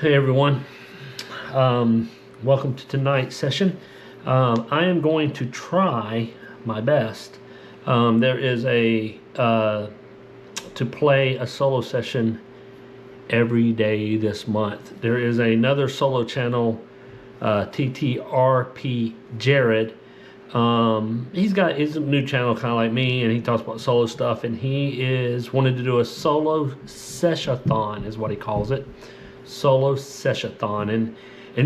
Hey everyone, welcome to tonight's session. I am going to try my best. There is to play a solo session every day this month. There is another solo channel, TTRPJared. He's a new channel kind of like me, and he talks about solo stuff, and he wanted to do a solo Sesh-A-Thon is what he calls it. Solo Sesh-A-Thon, and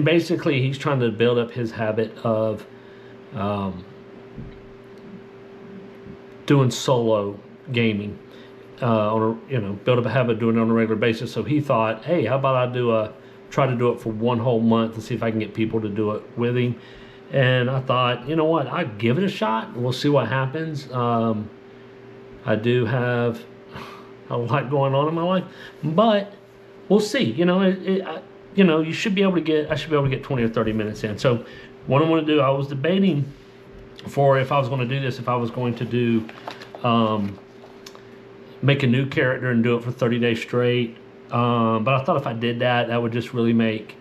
basically he's trying to build up his habit of doing solo gaming, build up a habit of doing it on a regular basis. So he thought, hey, how about I try to do it for one whole month and see if I can get people to do it with him. And I thought, you know what, I'd give it a shot. We'll see what happens. I do have a lot going on in my life, but we'll see. You should be able to get. I should be able to get 20 or 30 minutes in. So, what I'm going to do, I was debating for if I was going to do this, if I was going to do make a new character and do it for 30 days straight. But I thought if I did that, that would just really make.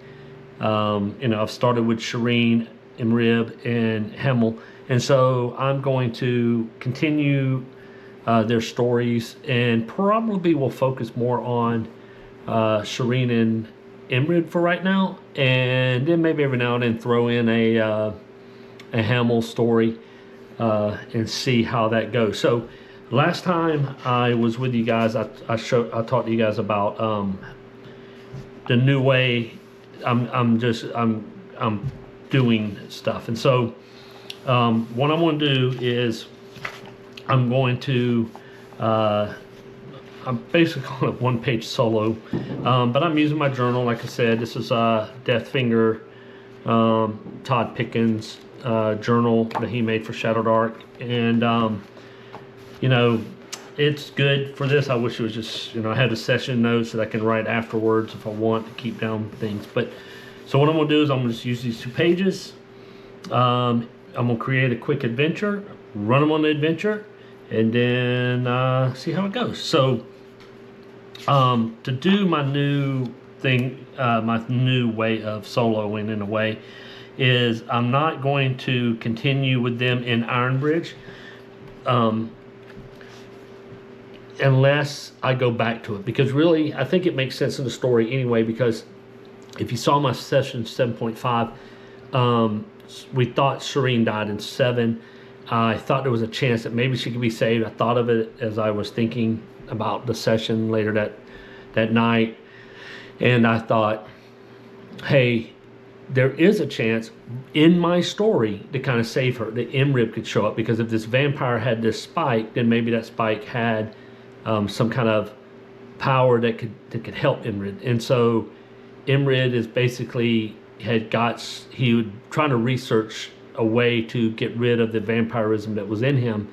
I've started with Shareen, Imrib, and Hemel, and so I'm going to continue their stories, and probably will focus more on Shareen and Imrib for right now, and then maybe every now and then throw in a Hemel story and see how that goes. So last time I was with you guys, I talked to you guys about the new way I'm doing stuff, and so what I'm going to do is I'm going to I'm basically calling it one-page solo, but I'm using my journal. Like I said, this is Deathfinger, Todd Pickens journal that he made for ShadowDark, and it's good for this. I wish it was just I had the session notes that I can write afterwards if I want to keep down things. But so what I'm gonna do is I'm gonna just use these 2 pages. I'm gonna create a quick adventure, run them on the adventure, and then see how it goes. So to do my new thing, my new way of soloing in a way, is I'm not going to continue with them in Ironbridge unless I go back to it, because really I think it makes sense in the story anyway, because if you saw my session 7.5, we thought Shareen died in 7. I thought there was a chance that maybe she could be saved. I thought of it as I was thinking about the session later that night, and I thought, hey, there is a chance in my story to kind of save her, that Imrib could show up, because if this vampire had this spike, then maybe that spike had some kind of power that could help Imrib. And so Imrib is basically he was trying to research a way to get rid of the vampirism that was in him,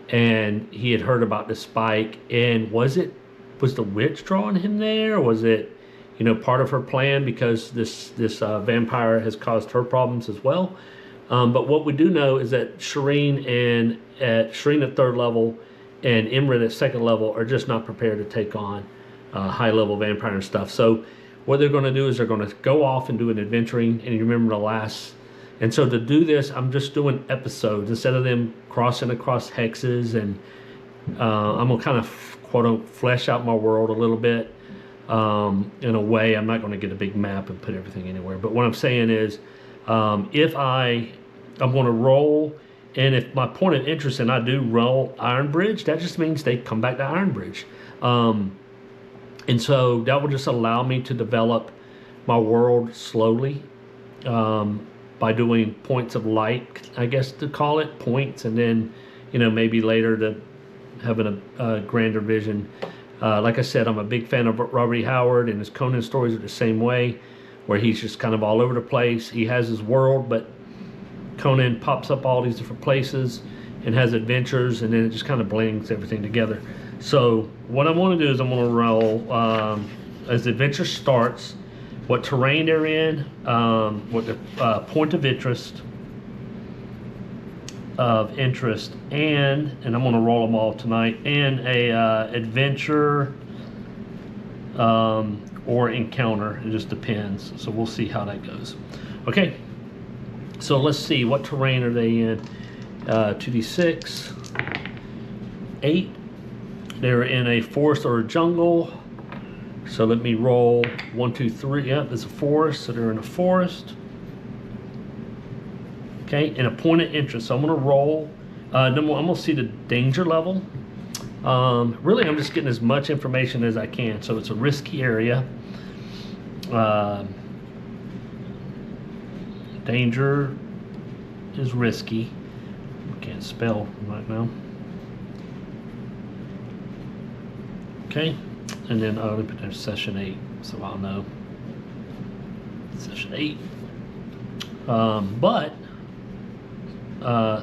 and he had heard about the spike. And was the witch drawing him there, or was it part of her plan, because this vampire has caused her problems as well? But what we do know is that Shareen at 3rd level and Imrib at 2nd level are just not prepared to take on high level vampire and stuff. So what they're going to do is they're going to go off and do an adventuring, and you remember the last. And so to do this, I'm just doing episodes instead of them crossing across hexes, and I'm going to kind of quote-unquote flesh out my world a little bit in a way. I'm not going to get a big map and put everything anywhere. But what I'm saying is I'm going to roll, and if my point of interest and I do roll Ironbridge, that just means they come back to Ironbridge. And so that will just allow me to develop my world slowly by doing points of light, I guess to call it, points, and then, maybe later to having a grander vision. Like I said, I'm a big fan of Robert E. Howard, and his Conan stories are the same way, where he's just kind of all over the place. He has his world, but Conan pops up all these different places and has adventures, and then it just kind of blends everything together. So what I want to do is I'm going to roll, as the adventure starts, what terrain they're in, what the point of interest, and I'm going to roll them all tonight, and a adventure or encounter. It just depends. So we'll see how that goes. Okay, so let's see, what terrain are they in? 2d6, 8. They're in a forest or a jungle. So let me roll 1, 2, 3. Yep, there's a forest, so they're in a forest. Okay, and a point of interest. So I'm gonna roll. I'm gonna see the danger level. Really, I'm just getting as much information as I can. So it's a risky area. Danger is risky. I can't spell right now. Okay, and then I'll put there session 8, so I'll know. Session 8.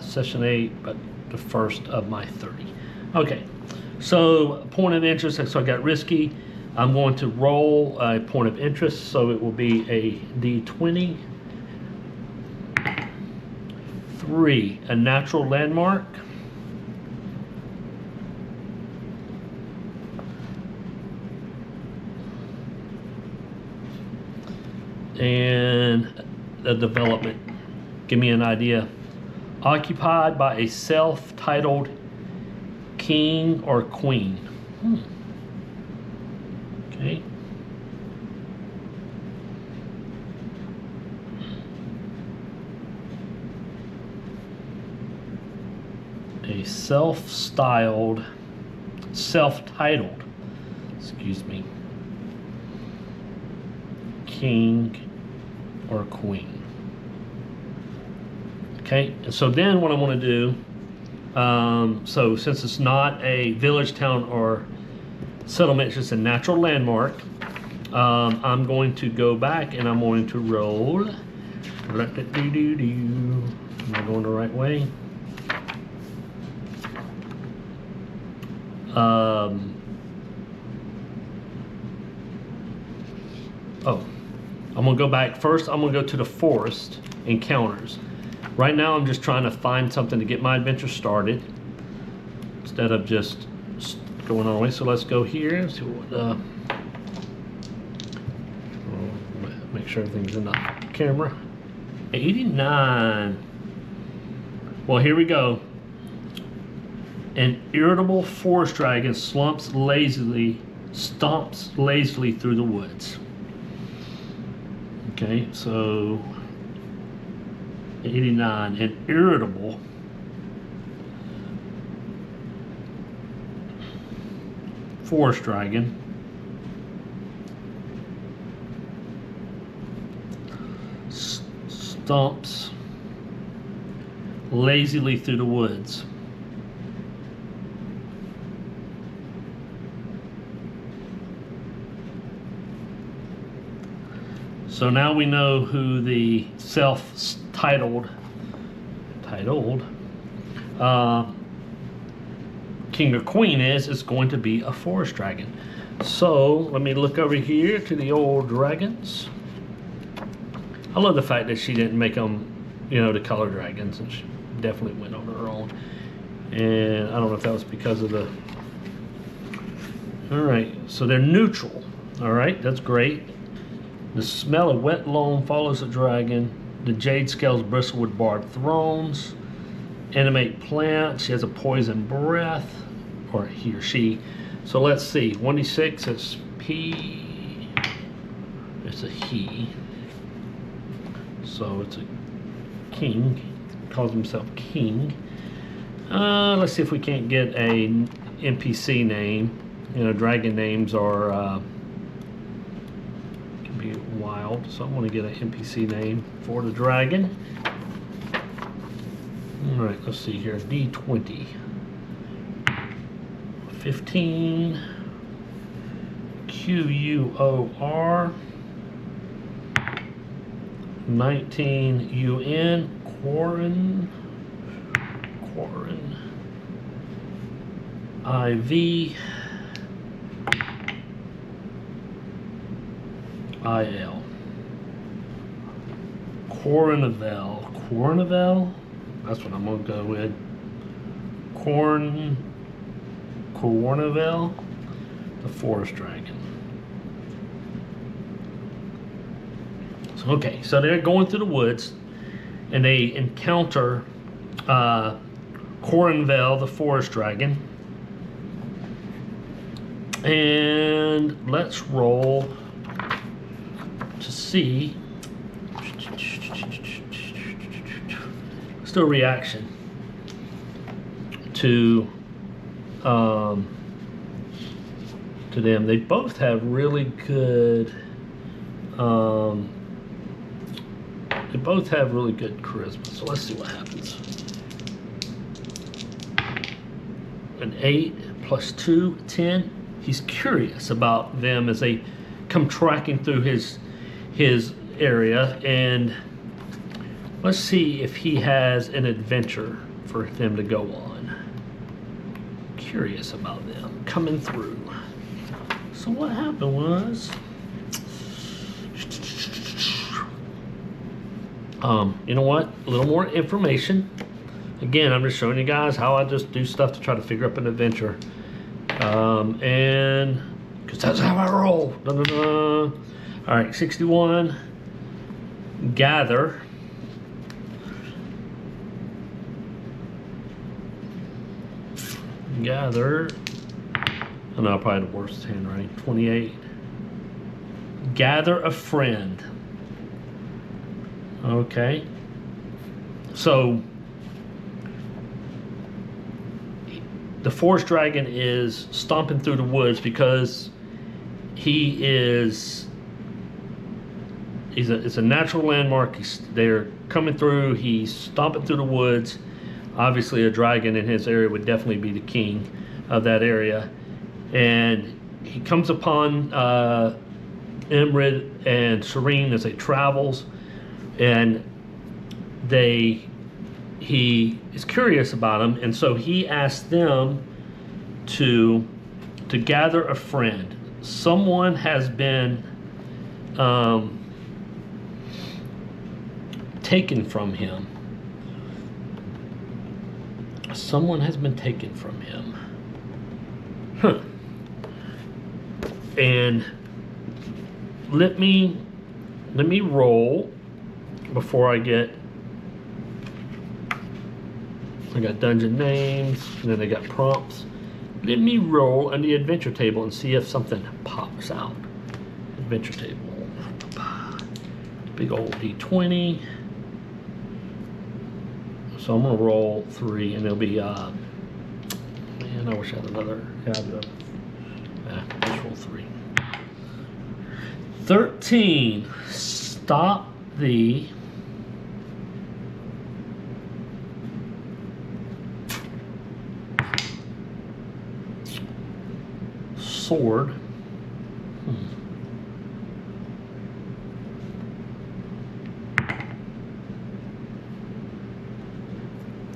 Session 8, but the first of my 30. Okay, so point of interest. So I got risky. I'm going to roll a point of interest, so it will be a D20. 3, a natural landmark. And the development. Give me an idea. Occupied by a self-titled king or queen. Okay. A self-titled, excuse me, king or queen. Okay, so then what I want to do, so since it's not a village, town, or settlement, it's just a natural landmark, I'm going to go back and I'm going to roll. Am I going the right way? I'm gonna go back first. I'm gonna go to the forest encounters. Right now I'm just trying to find something to get my adventure started instead of just going on away. So let's go here and see what make sure everything's in the camera. 89. Well, here we go. An irritable forest dragon stomps lazily through the woods. Okay, so 89, an irritable forest dragon stomps lazily through the woods. So now we know who the self-titled king or queen is. It's going to be a forest dragon. So let me look over here to the old dragons. I love the fact that she didn't make them, you know, the color dragons, and she definitely went on her own. And I don't know if that was because of the... All right, so they're neutral. All right, that's great. The smell of wet loam follows the dragon. The jade scales bristle with barbed thorns. Animate plants. She has a poison breath, or he or she. So let's see. 1d6. It's P. It's a he. So it's a king. Calls himself king. Let's see if we can't get a NPC name. You know, dragon names are. Wild, so I'm going to get an NPC name for the dragon. All right, let's see here. D20. 15. QUOR. 19 UN. Quarren. IV. IL. Cornavel. That's what I'm gonna go with. Cornavel, the forest dragon. Okay, so they're going through the woods, and they encounter Corinvel, the forest dragon. And let's roll to see. Let's do a reaction to them. They both have really good. They both have really good charisma. So let's see what happens. An 8 plus 2, 10. He's curious about them as they come tracking through his area, and let's see if he has an adventure for them to go on. Curious about them coming through. So what happened was, you know what? A little more information. Again, I'm just showing you guys how I just do stuff to try to figure up an adventure. And because that's how I roll. Dun, dun, dun. All right, 61. Gather. Oh no, probably the worst handwriting. 28. Gather a friend. Okay. So the forest dragon is stomping through the woods because it's a natural landmark. They're coming through. He's stomping through the woods. Obviously, a dragon in his area would definitely be the king of that area. And he comes upon Imrib and Shareen as they travels, and he is curious about them, and so he asked them to gather a friend. Someone has been taken from him. Someone has been taken from him. Huh. And let me roll before I got dungeon names, and then I got prompts. Let me roll on the adventure table and see if something pops out. Adventure table. Big old D20. So I'm gonna roll 3, and it'll be man, I wish I had another. Just roll 3. 13. Stop the sword.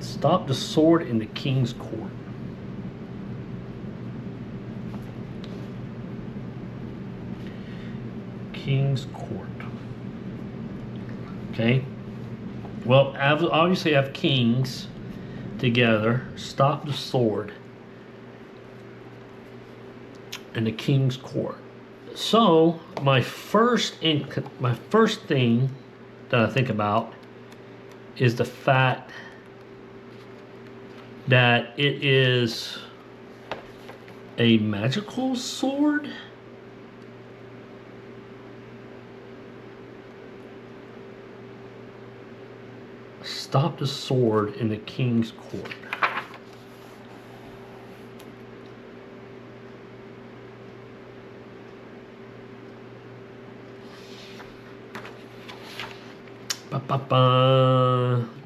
Stop the sword in the king's court. King's court. Okay. Well, obviously I have kings together. Stop the sword in the king's court. So my first thing that I think about is the fact that it is a magical sword. Stop the sword in the king's court.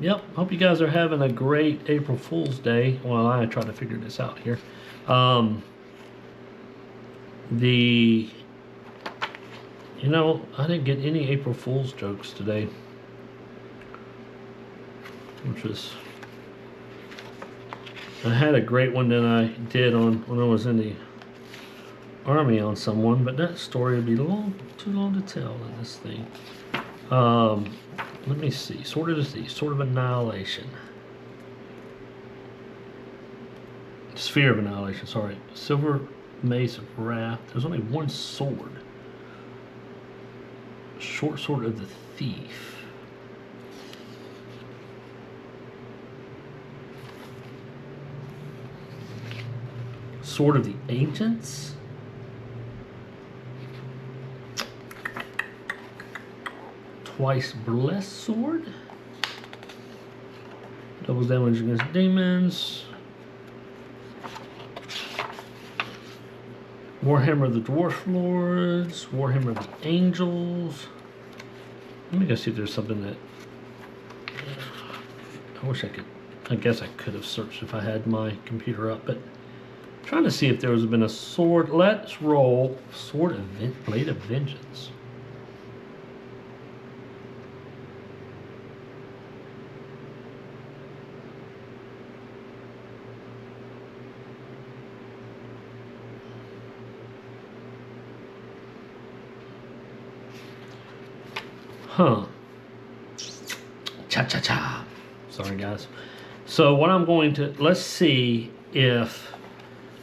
Yep, hope you guys are having a great April Fool's Day while I try to figure this out here. I didn't get any April Fool's jokes today, which was, I had a great one that I did on when I was in the army on someone, but that story would be too long to tell in this thing. Let me see. Sword of Annihilation. Sphere of Annihilation, sorry. Silver Mace of Wrath. There's only one sword. Short sword of the thief. Sword of the ancients. Twice blessed sword. Double damage against demons. Warhammer of the Dwarf Lords. Warhammer of the Angels. Let me go see if there's something that... I wish I could... I guess I could have searched if I had my computer up, but... I'm trying to see if there has been a sword... Let's roll Sword of Blade of Vengeance. Huh. Cha-cha-cha. Sorry, guys. So what I'm going to... Let's see if...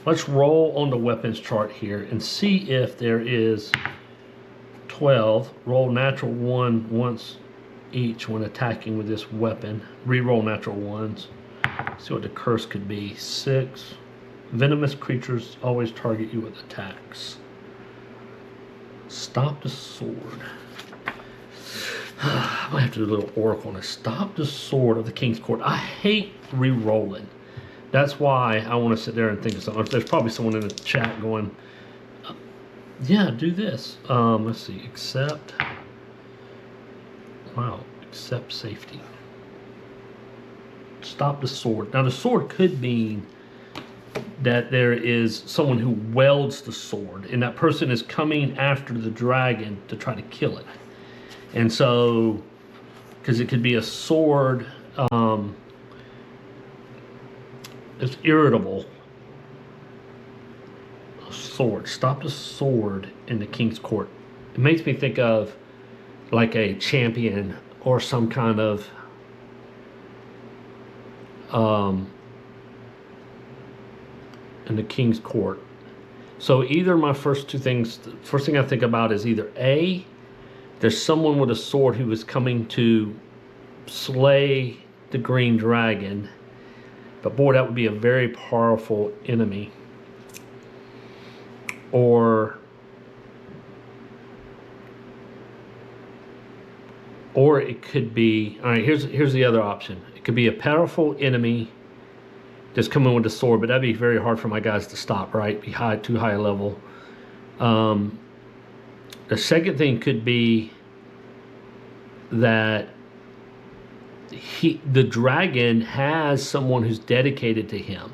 Let's roll on the weapons chart here and see if there is 12. Roll natural 1 once each when attacking with this weapon. Reroll natural 1s. See what the curse could be. 6. Venomous creatures always target you with attacks. Stop the sword. I might have to do a little oracle on it. Stop the sword of the King's Court. I hate re-rolling. That's why I want to sit there and think of something. There's probably someone in the chat going, yeah, do this. Let's see. Accept. Wow. Accept safety. Stop the sword. Now, the sword could mean that there is someone who welds the sword, and that person is coming after the dragon to try to kill it. And so, because it could be a sword, it's irritable. A sword. Stop the sword in the King's Court. It makes me think of like a champion or some kind of in the King's Court. So either my first two things, the first thing I think about is either A, there's someone with a sword who is coming to slay the green dragon. But boy, that would be a very powerful enemy. Or it could be, all right, here's the other option. It could be a powerful enemy that's coming with a sword, but that'd be very hard for my guys to stop, right? Be too high a level. The second thing could be that the dragon has someone who's dedicated to him,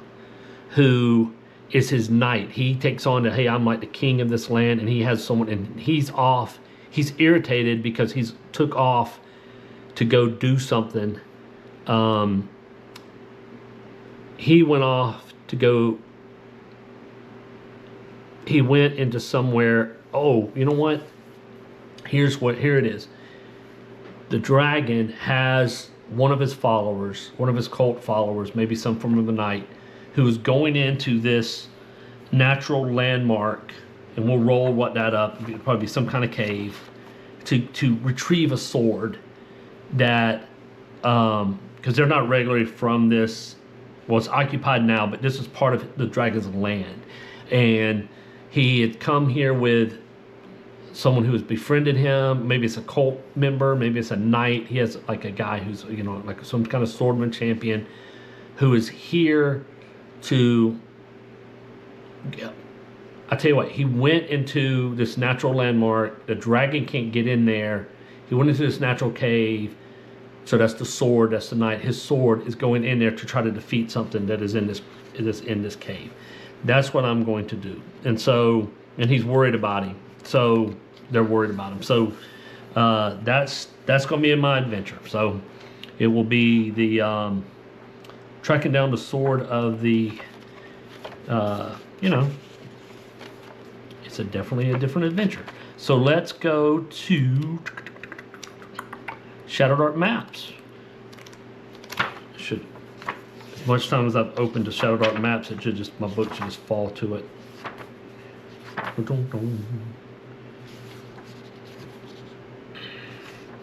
who is his knight. He takes on hey, I'm like the king of this land, and he has someone, and he's off. He's irritated because he's took off to go do something. He went off to go. He went into somewhere. Oh, you know what? Here it is. The dragon has one of his followers, one of his cult followers, maybe some form of a knight, who is going into this natural landmark, and we'll roll what that up. It'll probably be some kind of cave to retrieve a sword that, because they're not regularly from this. Well, it's occupied now, but this is part of the dragon's land, and he had come here with someone who has befriended him. Maybe it's a cult member, maybe it's a knight. He has like a guy who's, you know, like some kind of swordman champion who is here to, I tell you what, he went into this natural landmark. The dragon can't get in there. He went into this natural cave. So that's the sword, that's the knight. His sword is going in there to try to defeat something that is in this cave. That's what I'm going to do. And so, and he's worried about him. So they're worried about him. So that's going to be in my adventure. So it will be the tracking down the sword of the, you know, it's definitely a different adventure. So let's go to ShadowDark maps. As much time as I've opened the ShadowDark maps, it should just, my book should just fall to it.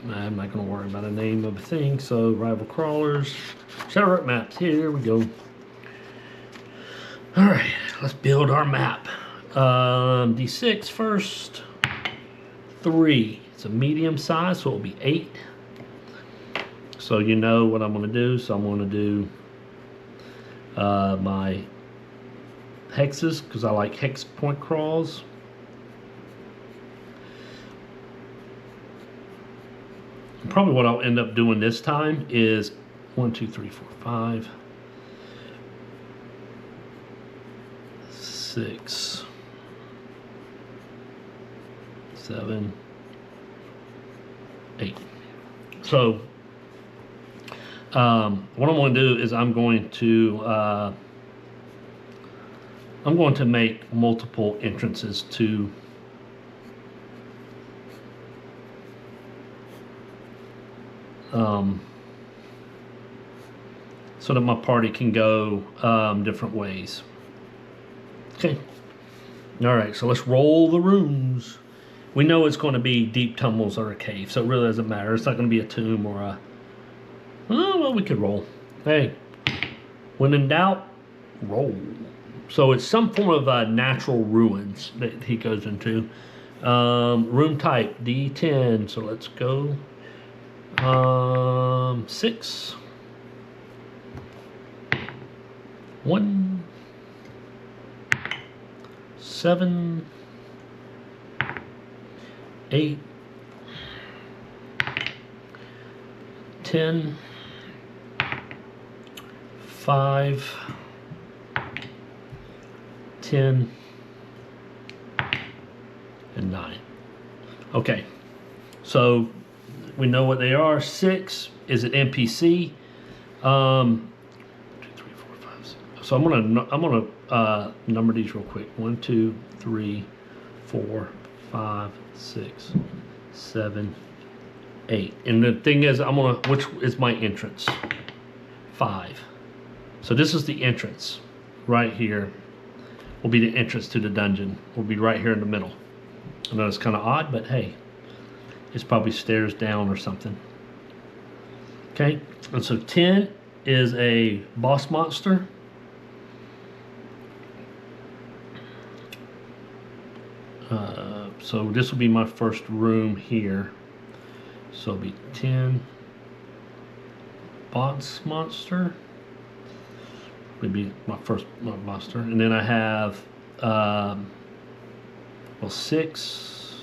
I'm not going to worry about a name of a thing. So rival crawlers, ShadowDark maps. Here we go. All right, let's build our map. D6 first. 3. It's a medium size, so it'll be 8. So you know what I'm going to do. So I'm going to do my hexes because I like hex point crawls. Probably what I'll end up doing this time is 1, 2, 3, 4, 5, 6, 7, 8. So what I'm going to do is I'm going to make multiple entrances to so that my party can go different ways. Okay. All right, so let's roll the rooms. We know it's going to be deep tunnels or a cave, so it really doesn't matter. It's not going to be a tomb or a... Oh, well, we could roll. Hey, when in doubt, roll. So it's some form of natural ruins that he goes into. Room type, D10. So let's go. 6. 1. 7. 8. 10. 5. 10. And 9. Okay. So we know what they are. 6 is an NPC. 2, 3, 4, 5, 6. So I'm gonna number these real quick. 1, 2, 3, 4, 5, 6, 7, 8. And the thing is, which is my entrance? 5. So this is the entrance right here. Will be the entrance to the dungeon. Will be right here in the middle. I know it's kind of odd, but hey, it's probably stairs down or something. Okay, and so 10 is a boss monster. So this will be my first room here. So it'll be 10 boss monster. Would be my first monster, and then I have 6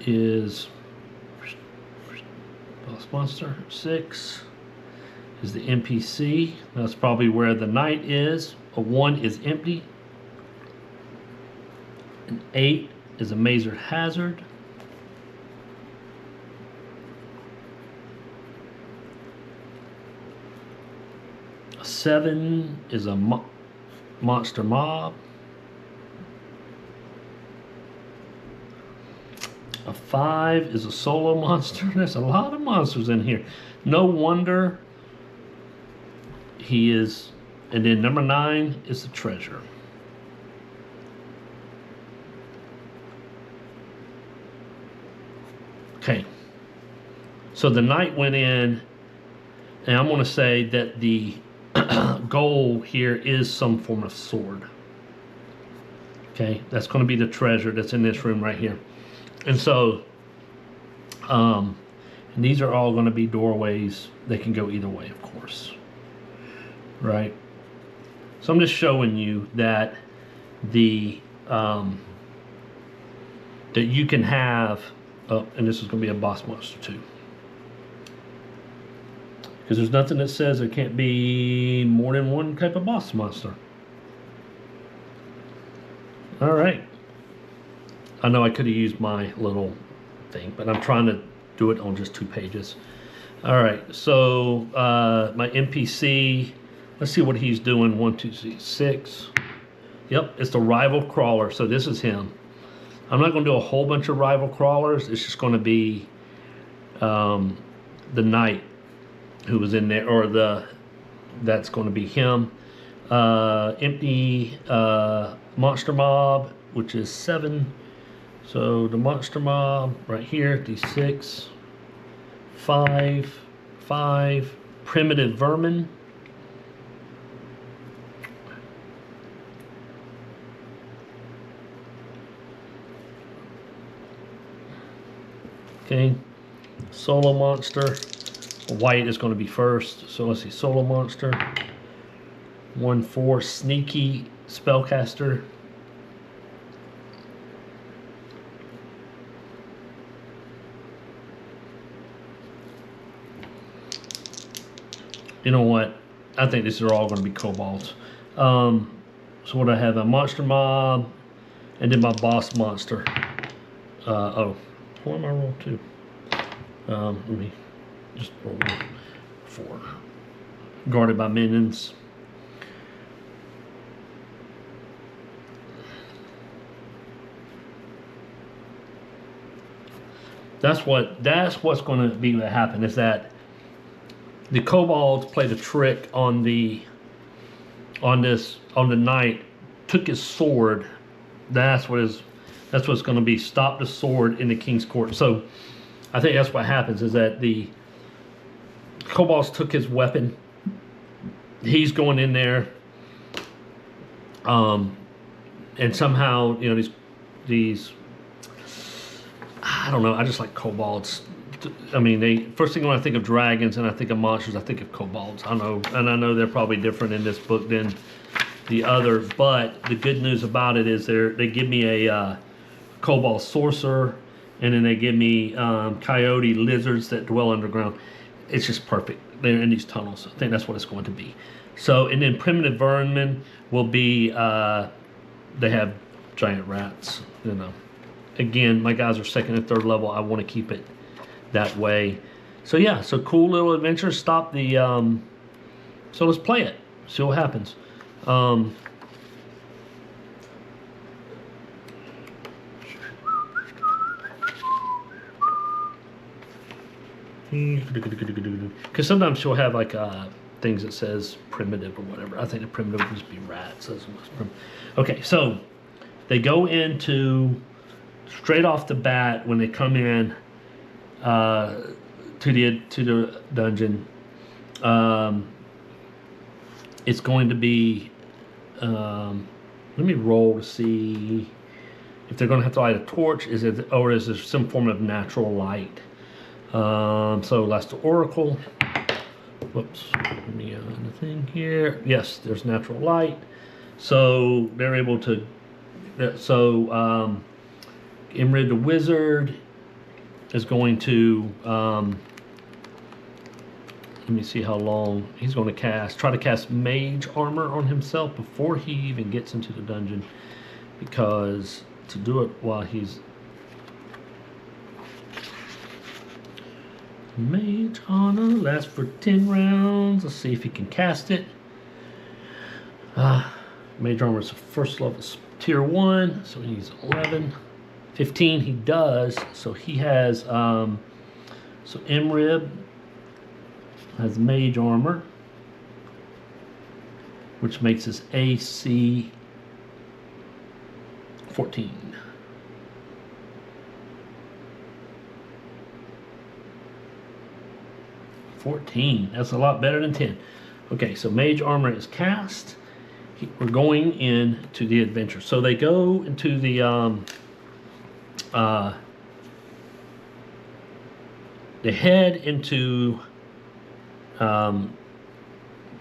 is boss monster. 6 is the NPC. That's probably where the knight is. A 1 is empty. An 8 is a Mazer Hazard. A 7 is a monster mob. A 5 is a solo monster. There's a lot of monsters in here. No wonder he is. And then number 9 is the treasure. Okay. So the knight went in, and I'm going to say that the goal here is some form of sword. Okay, that's going to be the treasure that's in this room right here. And so, and these are all going to be doorways. They can go either way, of course. Right? So I'm just showing you that that you can have, and this is going to be a boss monster too. Because there's nothing that says there can't be more than one type of boss monster. All right. I know I could have used my little thing, but I'm trying to do it on just 2 pages. All right, so my NPC, let's see what he's doing. 1, 2, 3, 6. Yep, it's the rival crawler, so this is him. I'm not going to do a whole bunch of rival crawlers. It's just going to be the knight who was in there, or that's going to be him. Empty monster mob, which is 7. So the monster mob right here, D6. 5, 5, primitive vermin. Okay, solo monster. White is going to be first. So let's see, solo monster. 1/4 sneaky spellcaster. You know what? I think these are all going to be kobolds. So what I have, a monster mob, and then my boss monster. Oh, what am I roll 2? Let me just roll 4. Guarded by minions. That's what's going to be what happen, is that the kobolds played a trick on the knight, took his sword. That's what's going to be, stop the sword in the king's court. So I think that's what happens, is that the kobolds took his weapon. He's going in there, and somehow, you know, these I don't know, I just like kobolds. I mean, first thing when I think of dragons and I think of monsters, I think of kobolds. I know, and I know they're probably different in this book than the others, but the good news about it is they give me a kobold sorcerer, and then they give me coyote lizards that dwell underground. It's just perfect. They're in these tunnels. I think that's what it's going to be. So, and then primitive vermin will be, they have giant rats, you know. Again, my guys are 2nd and 3rd level. I want to keep it that way. So yeah, so cool little adventure. Stop the, so let's play it. See what happens. Because sometimes she'll have like things that says primitive or whatever. I think the primitive would just be rats. Okay, so they go into, straight off the bat when they come in to the dungeon. It's going to be. Let me roll to see if they're going to have to light a torch. Is it, or is there some form of natural light? So that's the oracle. Whoops, let me the thing here. Yes, there's natural light. So they're able to. So Imrib the wizard is going to. Let me see how long he's going to try to cast mage armor on himself before he even gets into the dungeon, because to do it while he's mage armor lasts for 10 rounds. Let's see if he can cast it. Mage armor is first level, tier 1, so he needs 11. 15 he does, so he has so Imrib has mage armor, which makes his AC 14. That's a lot better than 10. Okay, so mage armor is cast. We're going into the adventure. So they go into the they head into the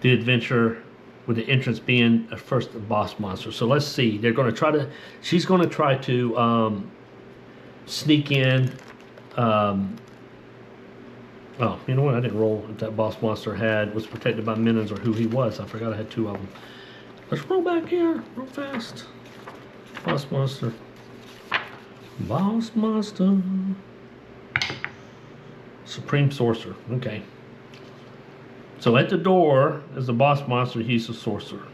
adventure, with the entrance being first the boss monster. So let's see. They're going to try to. She's going to try to sneak in. Oh, you know what? I didn't roll if that boss monster was protected by minions or who he was. I forgot I had 2 of them. Let's roll back here real fast. Boss monster. Boss monster. Supreme sorcerer. Okay. So at the door is the boss monster. He's the sorcerer.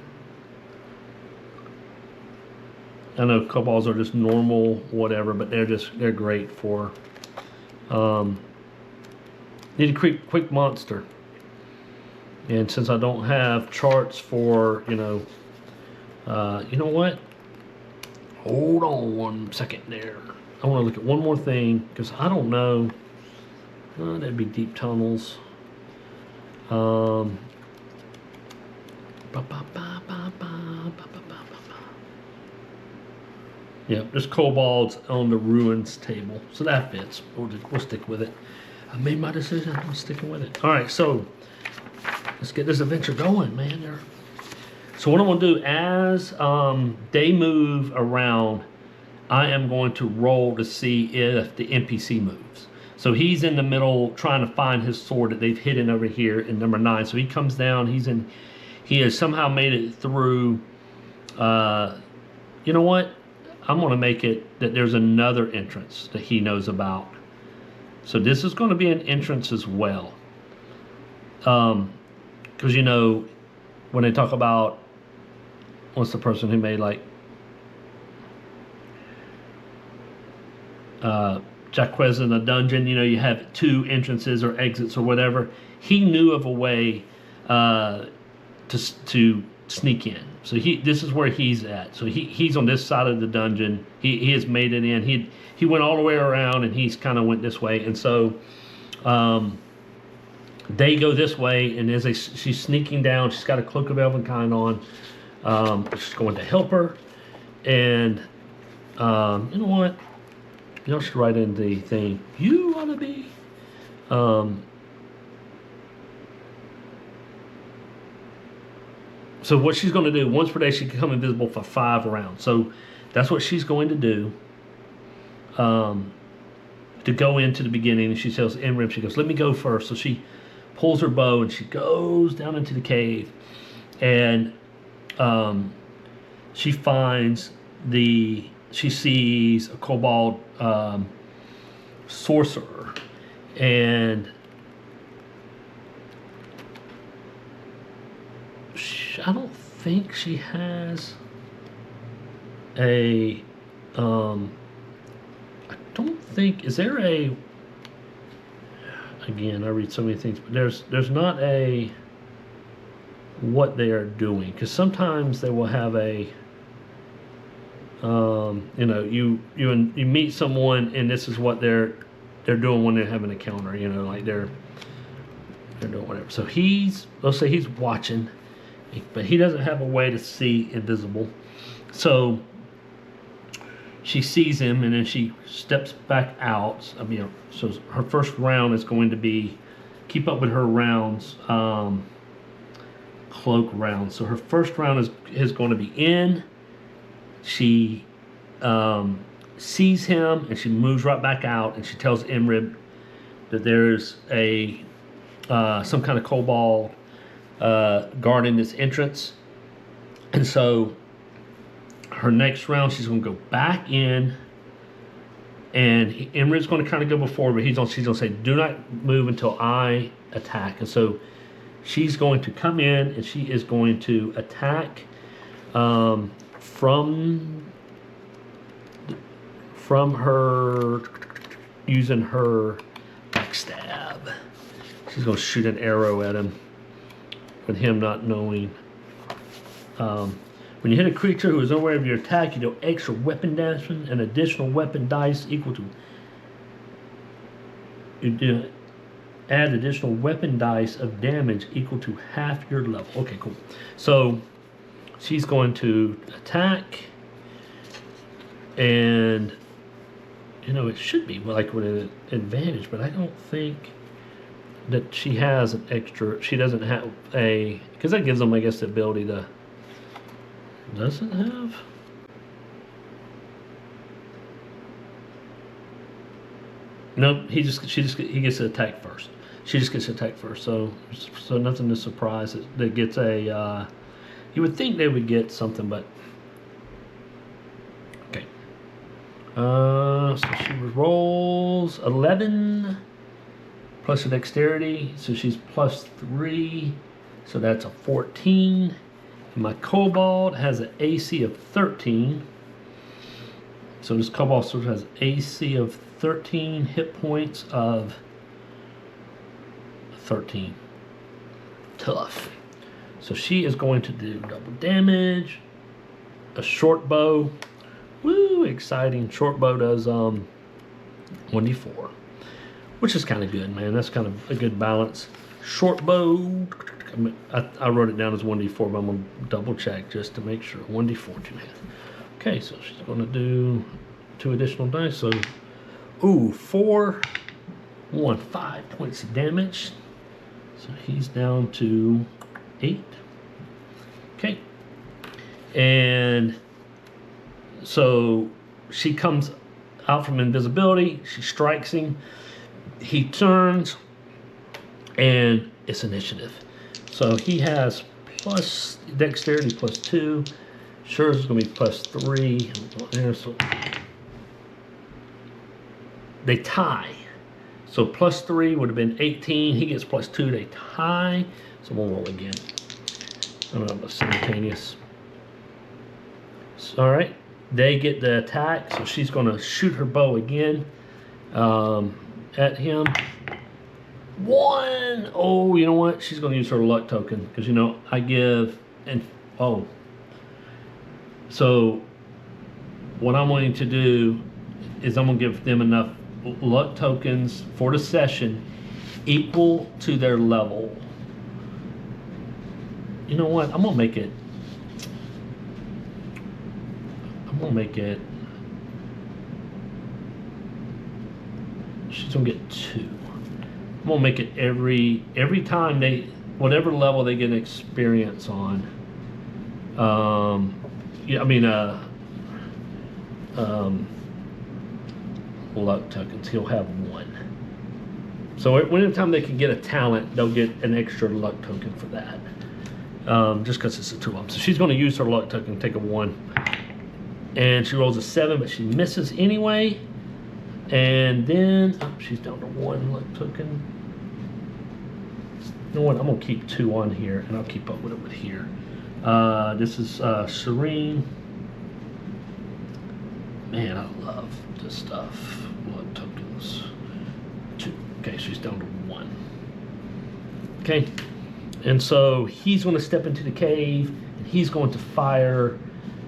I know kobolds are just normal, whatever, but they're great for. Need a quick monster. And since I don't have charts for, you know what? Hold on 1 second there. I want to look at one more thing, because I don't know. That'd be deep tunnels. Ba, ba, ba, ba, ba, ba, ba, ba, ba. Yep, there's kobolds on the ruins table, so that fits. We'll stick with it. I made my decision. I'm sticking with it. All right, so let's get this adventure going, man. So what I'm gonna do as they move around, I am going to roll to see if the NPC moves. So he's in the middle trying to find his sword that they've hidden over here in number 9. So he comes down. He has somehow made it through. You know what? I'm going to make it that there's another entrance that he knows about. So this is going to be an entrance as well. Because, you know, when they talk about, what's the person who made like Jaquez in the dungeon, you know, you have 2 entrances or exits or whatever. He knew of a way to sneak in. So this is where he's at. So he's on this side of the dungeon. He has made it in. He went all the way around and he's kind of went this way. And so they go this way, and she's sneaking down. She's got a cloak of elvenkind on. She's going to help her. And you know what? Y'all should write in the thing. You want to be. So what she's going to do, once per day, she can become invisible for 5 rounds. So that's what she's going to do. To go into the beginning, and she tells Imrib, she goes, let me go first. So she pulls her bow and she goes down into the cave, and she sees a kobold sorcerer, and I don't think she has a I don't think, is there a, again, I read so many things, but there's not a what they are doing, because sometimes they will have a you know, you meet someone and this is what they're doing when they have an encounter, you know, like they're doing whatever. So let's say he's watching, but he doesn't have a way to see invisible. So she sees him, and then she steps back out. I mean, so her first round is going to be keep up with her rounds, cloak round. So her first round is going to be in. She sees him, and she moves right back out, and she tells Imrib that there's a some kind of kobold guarding this entrance. And so her next round, she's going to go back in, and Imrib's going to kind of go before, but she's going to say, do not move until I attack. And so she's going to come in, and she is going to attack from her, using her backstab. She's going to shoot an arrow at him, with him not knowing. When you hit a creature who is unaware of your attack, you do extra weapon damage, an additional weapon dice equal to. You do add additional weapon dice of damage equal to half your level. Okay, cool. So she's going to attack, and you know, it should be like with an advantage, but I don't think that she has an extra. She doesn't have a, because that gives them, I guess, the ability to. Doesn't have. No, he gets to attack first. She just gets to attack first. So nothing to surprise that gets a. You would think they would get something, but okay. So she rolls 11 plus her dexterity, so she's plus 3, so that's a 14. And my kobold has an AC of 13. So this kobold sword has AC of 13, hit points of 13. Tough. So she is going to do double damage. A short bow. Woo, exciting. Short bow does 1d4. which is kind of good, man. That's kind of a good balance. Short bow. I wrote it down as 1d4, but I'm going to double check just to make sure. 1d4, 2 hands. Okay, so she's going to do 2 additional dice. So, ooh, 4, 1, 5 points of damage. So he's down to 8. Okay. And so she comes out from invisibility. She strikes him. He turns, and it's initiative. So he has plus dexterity +2. Sure is going to be +3. So they tie. So +3 would have been 18. He gets +2. They tie. So we'll roll again. I don't know, simultaneous. So, all right. They get the attack. So she's going to shoot her bow again at him. 1. Oh, you know what? She's going to use her luck token because, you know, I give and oh. So what I'm wanting to do is I'm going to give them enough luck tokens for the session equal to their level. You know what? I'm going to make it. She's going to get 2. I'm gonna make it every time they, whatever level they get an experience on. Yeah, I mean luck tokens. He'll have 1. So anytime they can get a talent, they'll get an extra luck token for that. Just because it's a 2 of them. So she's going to use her luck token, take a 1, and she rolls a 7, but she misses anyway. And then she's down to 1 luck token. You know what? I'm gonna keep 2 on here, and I'll keep up with it with here. This is Shareen. Man, I love this stuff. Luck tokens. 2. Okay, she's down to 1. Okay, and so he's going to step into the cave, and he's going to fire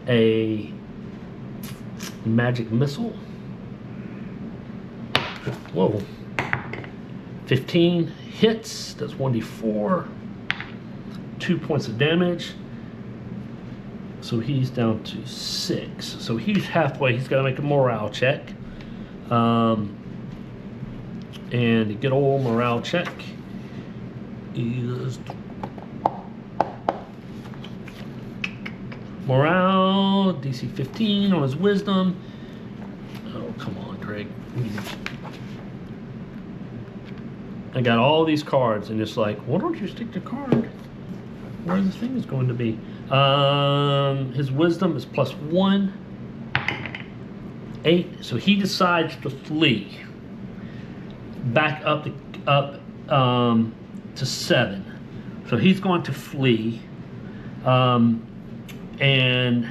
a magic missile. Whoa. 15 hits. That's 1d4. 2 points of damage. So he's down to 6. So he's halfway. He's got to make a morale check. And a good old morale check is morale, DC 15 on his wisdom. Oh, come on, Greg. I got all these cards, and it's like, why don't you stick the card where the thing is going to be? His wisdom is +1, 8. So he decides to flee back up to 7. So he's going to flee, and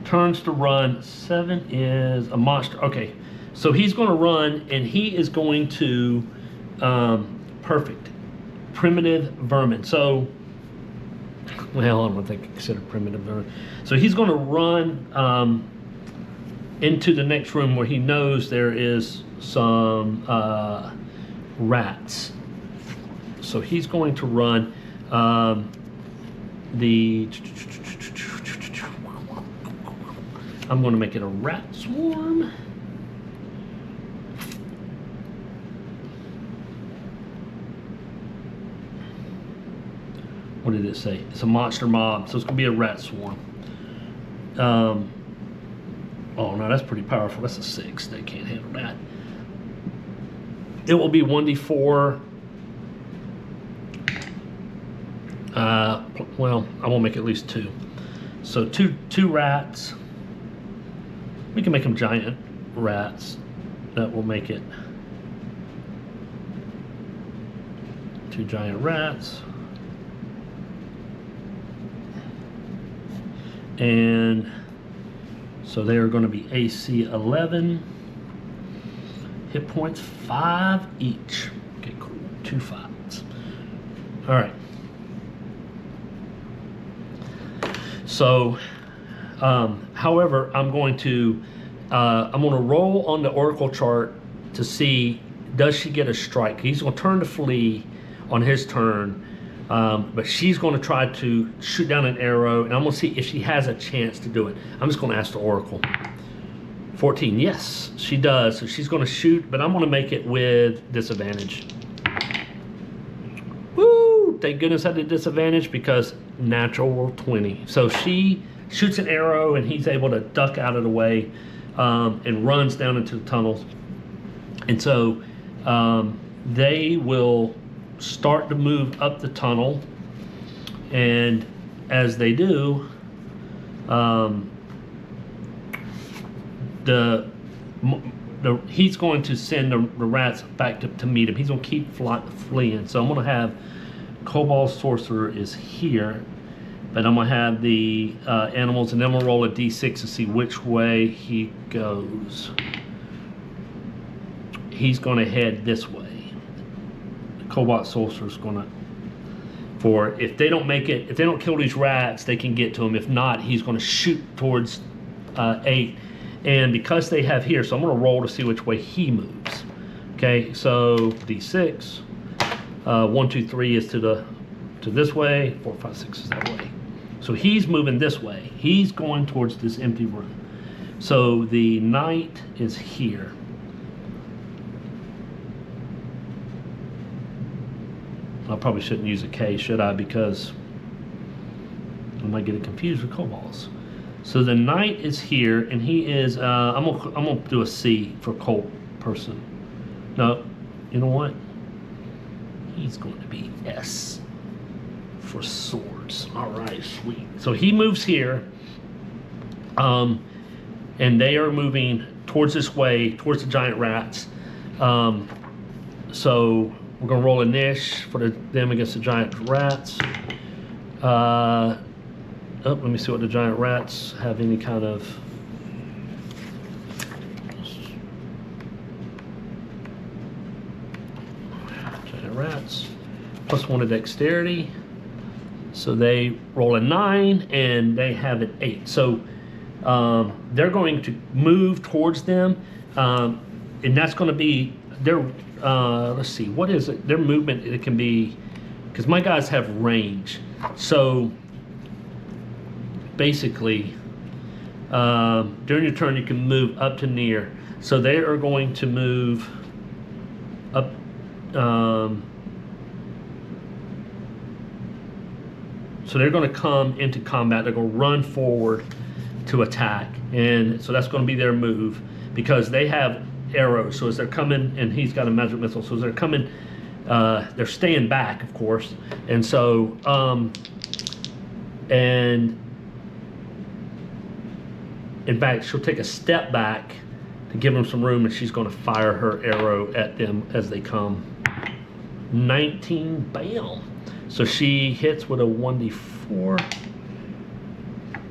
turns to run. 7 is a monster. Okay, so he's going to run, and he is going to perfect primitive vermin. So, well, I don't think I consider primitive vermin. So he's going to run into the next room where he knows there is some rats. So he's going to run I'm going to make it a rat swarm. What did it say? It's a monster mob, so it's going to be a rat swarm. Oh no, that's pretty powerful. That's a 6. They can't handle that. It will be 1d4. Well, I won't make at least 2. So two rats. We can make them giant rats. That will make it 2 giant rats. And so they are going to be AC 11. Hit points 5 each. Okay, cool. 2 5s. All right. So, however, I'm going to roll on the Oracle chart to see Does she get a strike? He's going to turn to flee on his turn, but she's going to try to shoot down an arrow, and I'm going to see if she has a chance to do it. I'm just going to ask the Oracle. 14, yes, she does. So she's going to shoot, but I'm going to make it with disadvantage. Woo! Thank goodness I did disadvantage because natural 20. So she shoots an arrow, and he's able to duck out of the way and runs down into the tunnels. And so they will start to move up the tunnel, and as they do, he's going to send the rats back to meet him. He's going to keep fleeing. So I'm going to have Cobalt Sorcerer is here, but I'm going to have the animals, and then we'll roll a d6 to see which way he goes. He's going to head this way. The Cobalt Sorcerer is going to, if they don't make it, if they don't kill these rats, they can get to him. If not, he's going to shoot towards 8. And because they have here, so I'm going to roll to see which way he moves. Okay, so d6. 1, 2, 3 is to this way. 4, 5, 6 is that way. So he's moving this way. He's going towards this empty room. So the knight is here. I probably shouldn't use a K, should I? Because I might get it confused with kobolds. So the knight is here, and he is. I'm gonna do a C for Colt person. No, you know what? He's going to be S for swords. All right, sweet. So he moves here, and they are moving towards this way, towards the giant rats. So we're gonna roll a niche for them against the giant rats. Let me see what the giant rats have any kind of. Giant rats +1 to dexterity. So they roll a 9 and they have an 8. So they're going to move towards them, and that's going to be their. Let's see, what is it? Their movement. It can be, because my guys have range. So basically, during your turn, you can move up to near. So they are going to move up. So they're going to come into combat. They're going to run forward to attack, and so that's going to be their move because they have arrows. So as they're coming, and he's got a magic missile. So as they're coming, they're staying back, of course, and so and. In fact, she'll take a step back to give them some room, and she's going to fire her arrow at them as they come. 19, bam. So she hits with a 1d4.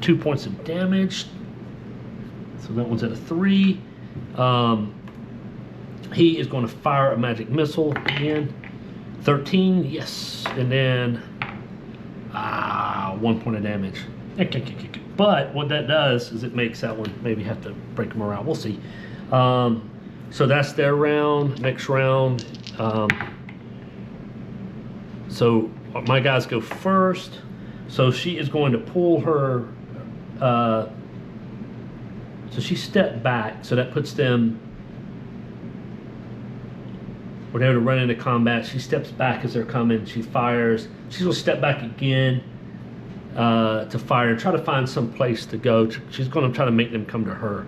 2 points of damage. So that one's at a 3. He is going to fire a magic missile again. 13, yes. And then 1 point of damage. But what that does is it makes that one maybe have to break them around. We'll see. So that's their round. Next round. So my guys go first. So she is going to pull her. So she stepped back. So that puts them. When they're to run into combat, she steps back as they're coming. She fires. She's going to step back again. To fire and try to find some place to go. She's going to try to make them come to her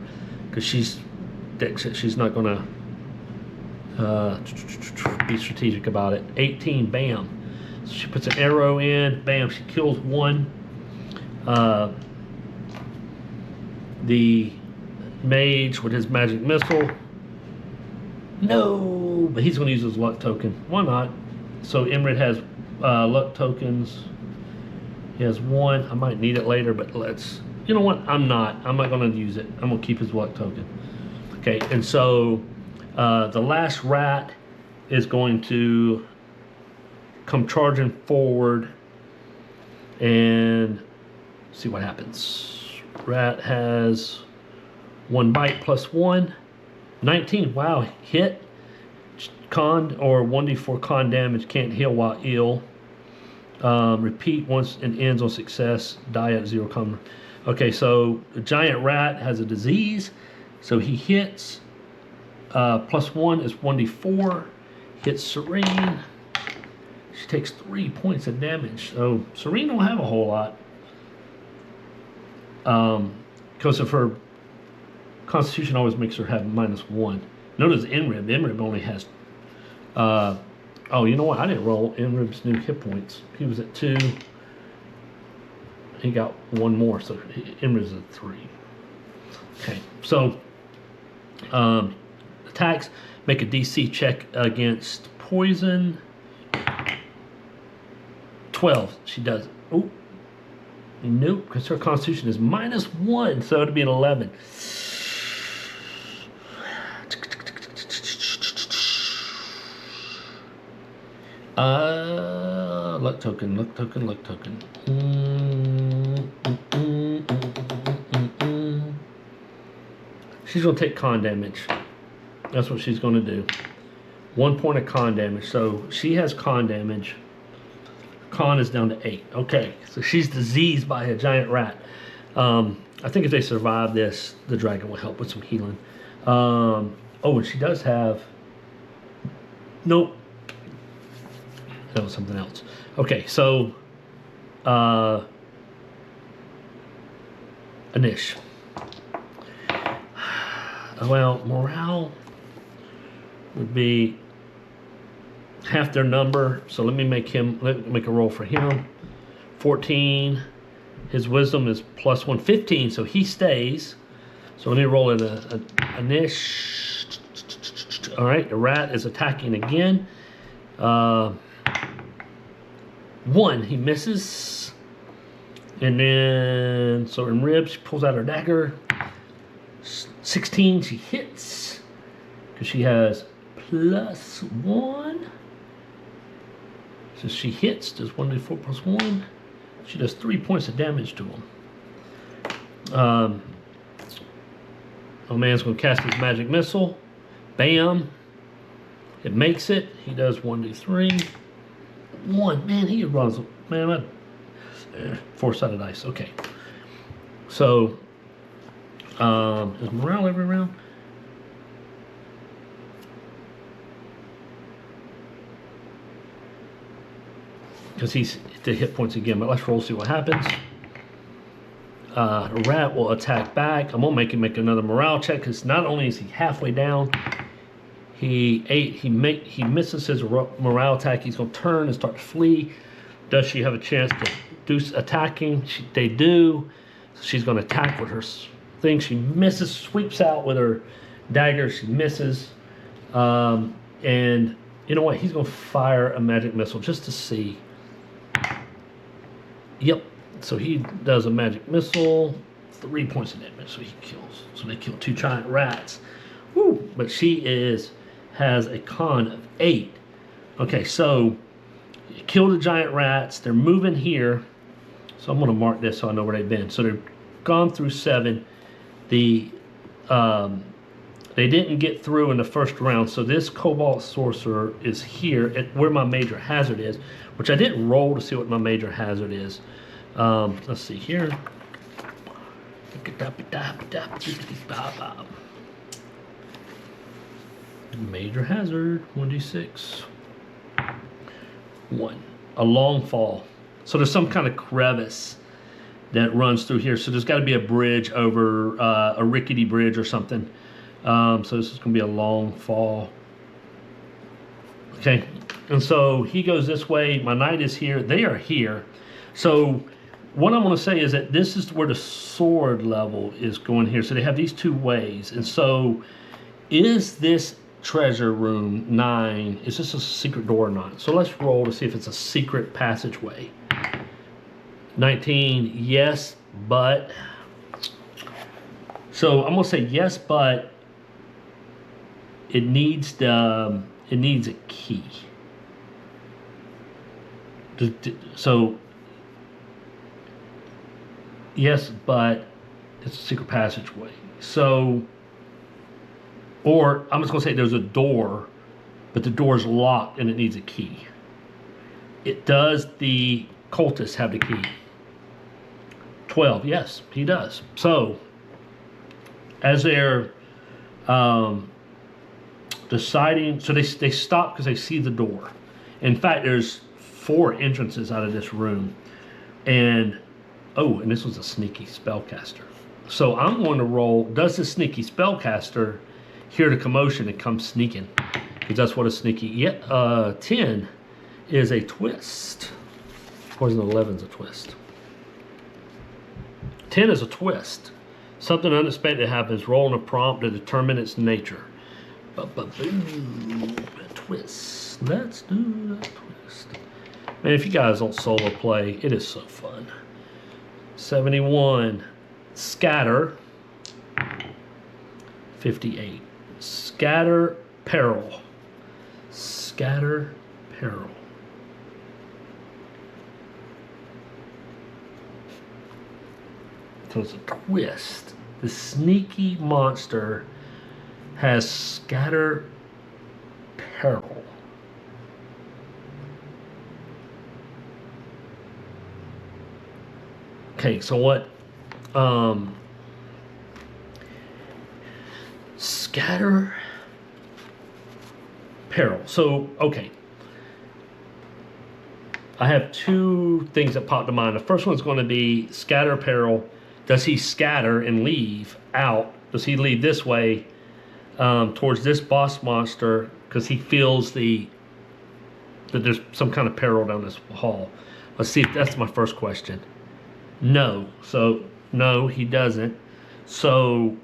because she's not going to be strategic about it. 18, bam. So she puts an arrow in, bam. She kills one. The mage with his magic missile. No, but he's going to use his luck token. Why not? So Imrib has luck tokens. He has 1. I might need it later, but let's. You know what? I'm not going to use it. I'm going to keep his luck token. Okay, and so the last rat is going to come charging forward and see what happens. Rat has 1 bite +1. 19. Wow, hit. Con or 1d4 con damage, can't heal while ill. Repeat once and ends on success. Die at 0 con. Okay, so the giant rat has a disease, so he hits. +1 is 1d4. Hits Shareen. She takes 3 points of damage. So Shareen don't have a whole lot. Because of her Constitution always makes her have -1. Notice Imrib. Imrib only has. Oh, you know what? I didn't roll Imrib's new hit points. He was at 2. He got 1 more, so Imrib's at 3. Okay, so attacks. Make a DC check against poison. 12. She does it. Oh, nope, because her Constitution is -1, so it'd be an 11. Luck token, luck token, luck token. She's gonna take con damage. That's what she's gonna do. 1 point of con damage. So she has con damage. Con is down to 8. Okay, so she's diseased by a giant rat. I think if they survive this, the dragon will help with some healing. Oh, and she does have. Nope. That was something else. Okay, so Anish. Well, morale would be half their number. So let me make a roll for him. 14. His wisdom is +1, 15. So he stays. So let me roll it a Anish. All right, the rat is attacking again. 1, he misses. And then, so in ribs, she pulls out her dagger. 16, she hits. Because she has +1. So she hits, does 1d4 +1. She does 3 points of damage to him. Oh man's going to cast his magic missile. Bam. It makes it. He does 1d3. 1. Man, he runs. Man, 4-sided dice. Okay. So, is morale every round? Because he's the hit points again. But let's roll, see what happens. The rat will attack back. I'm gonna make him make another morale check because not only is he halfway down, he misses his morale attack. He's gonna turn and start to flee. Does she have a chance to do attacking? They do. So she's gonna attack with her thing. She misses, sweeps out with her dagger. She misses, and you know what? He's gonna fire a magic missile just to see. Yep. So he does a magic missile, 3 points of damage. So he kills. So they kill 2 giant rats. Woo! But she has a con of 8. Okay, so you kill the giant rats. They're moving here. So I'm going to mark this so I know where they've been. So they've gone through 7. They didn't get through in the first round. So this Cobalt Sorcerer is here at where my major hazard is, which I didn't roll to see what my major hazard is. Let's see here. Major hazard, 1d6. 1. A long fall. So there's some kind of crevice that runs through here. So there's got to be a bridge over a rickety bridge or something. So this is going to be a long fall. Okay. And so he goes this way. My knight is here. They are here. So what I want to say is that this is where the sword level is going here. So they have these 2 ways. And so is this treasure room 9, is this a secret door or not? So let's roll to see if it's a secret passageway. 19, yes, but. So I'm going to say yes, but it needs a key. So yes, but it's a secret passageway. So, or I'm just going to say there's a door but the door's locked and it needs a key. Does the cultist have the key? 12, yes, he does. So, as they're deciding, so they stop because they see the door. In fact, there's 4 entrances out of this room. And this was a sneaky spellcaster. So I'm going to roll, does the sneaky spellcaster hear the commotion and come sneaking? Because that's what a sneaky, 10 is a twist. Poison 11 is a twist. 10 is a twist. Something unexpected happens. Rolling a prompt to determine its nature. Boom, a twist. Let's do that twist. Man, if you guys don't solo play, it is so fun. 71. Scatter. 58. Scatter peril. Scatter peril. So it's a twist. The sneaky monster has scatter peril. Okay, so what? Scatter peril. So, okay. I have 2 things that pop to mind. The first one's going to be scatter peril. Does he scatter and leave out? Does he leave this way towards this boss monster because he feels that there's some kind of peril down this hall? Let's see if that's my first question. No. So, no, he doesn't. So,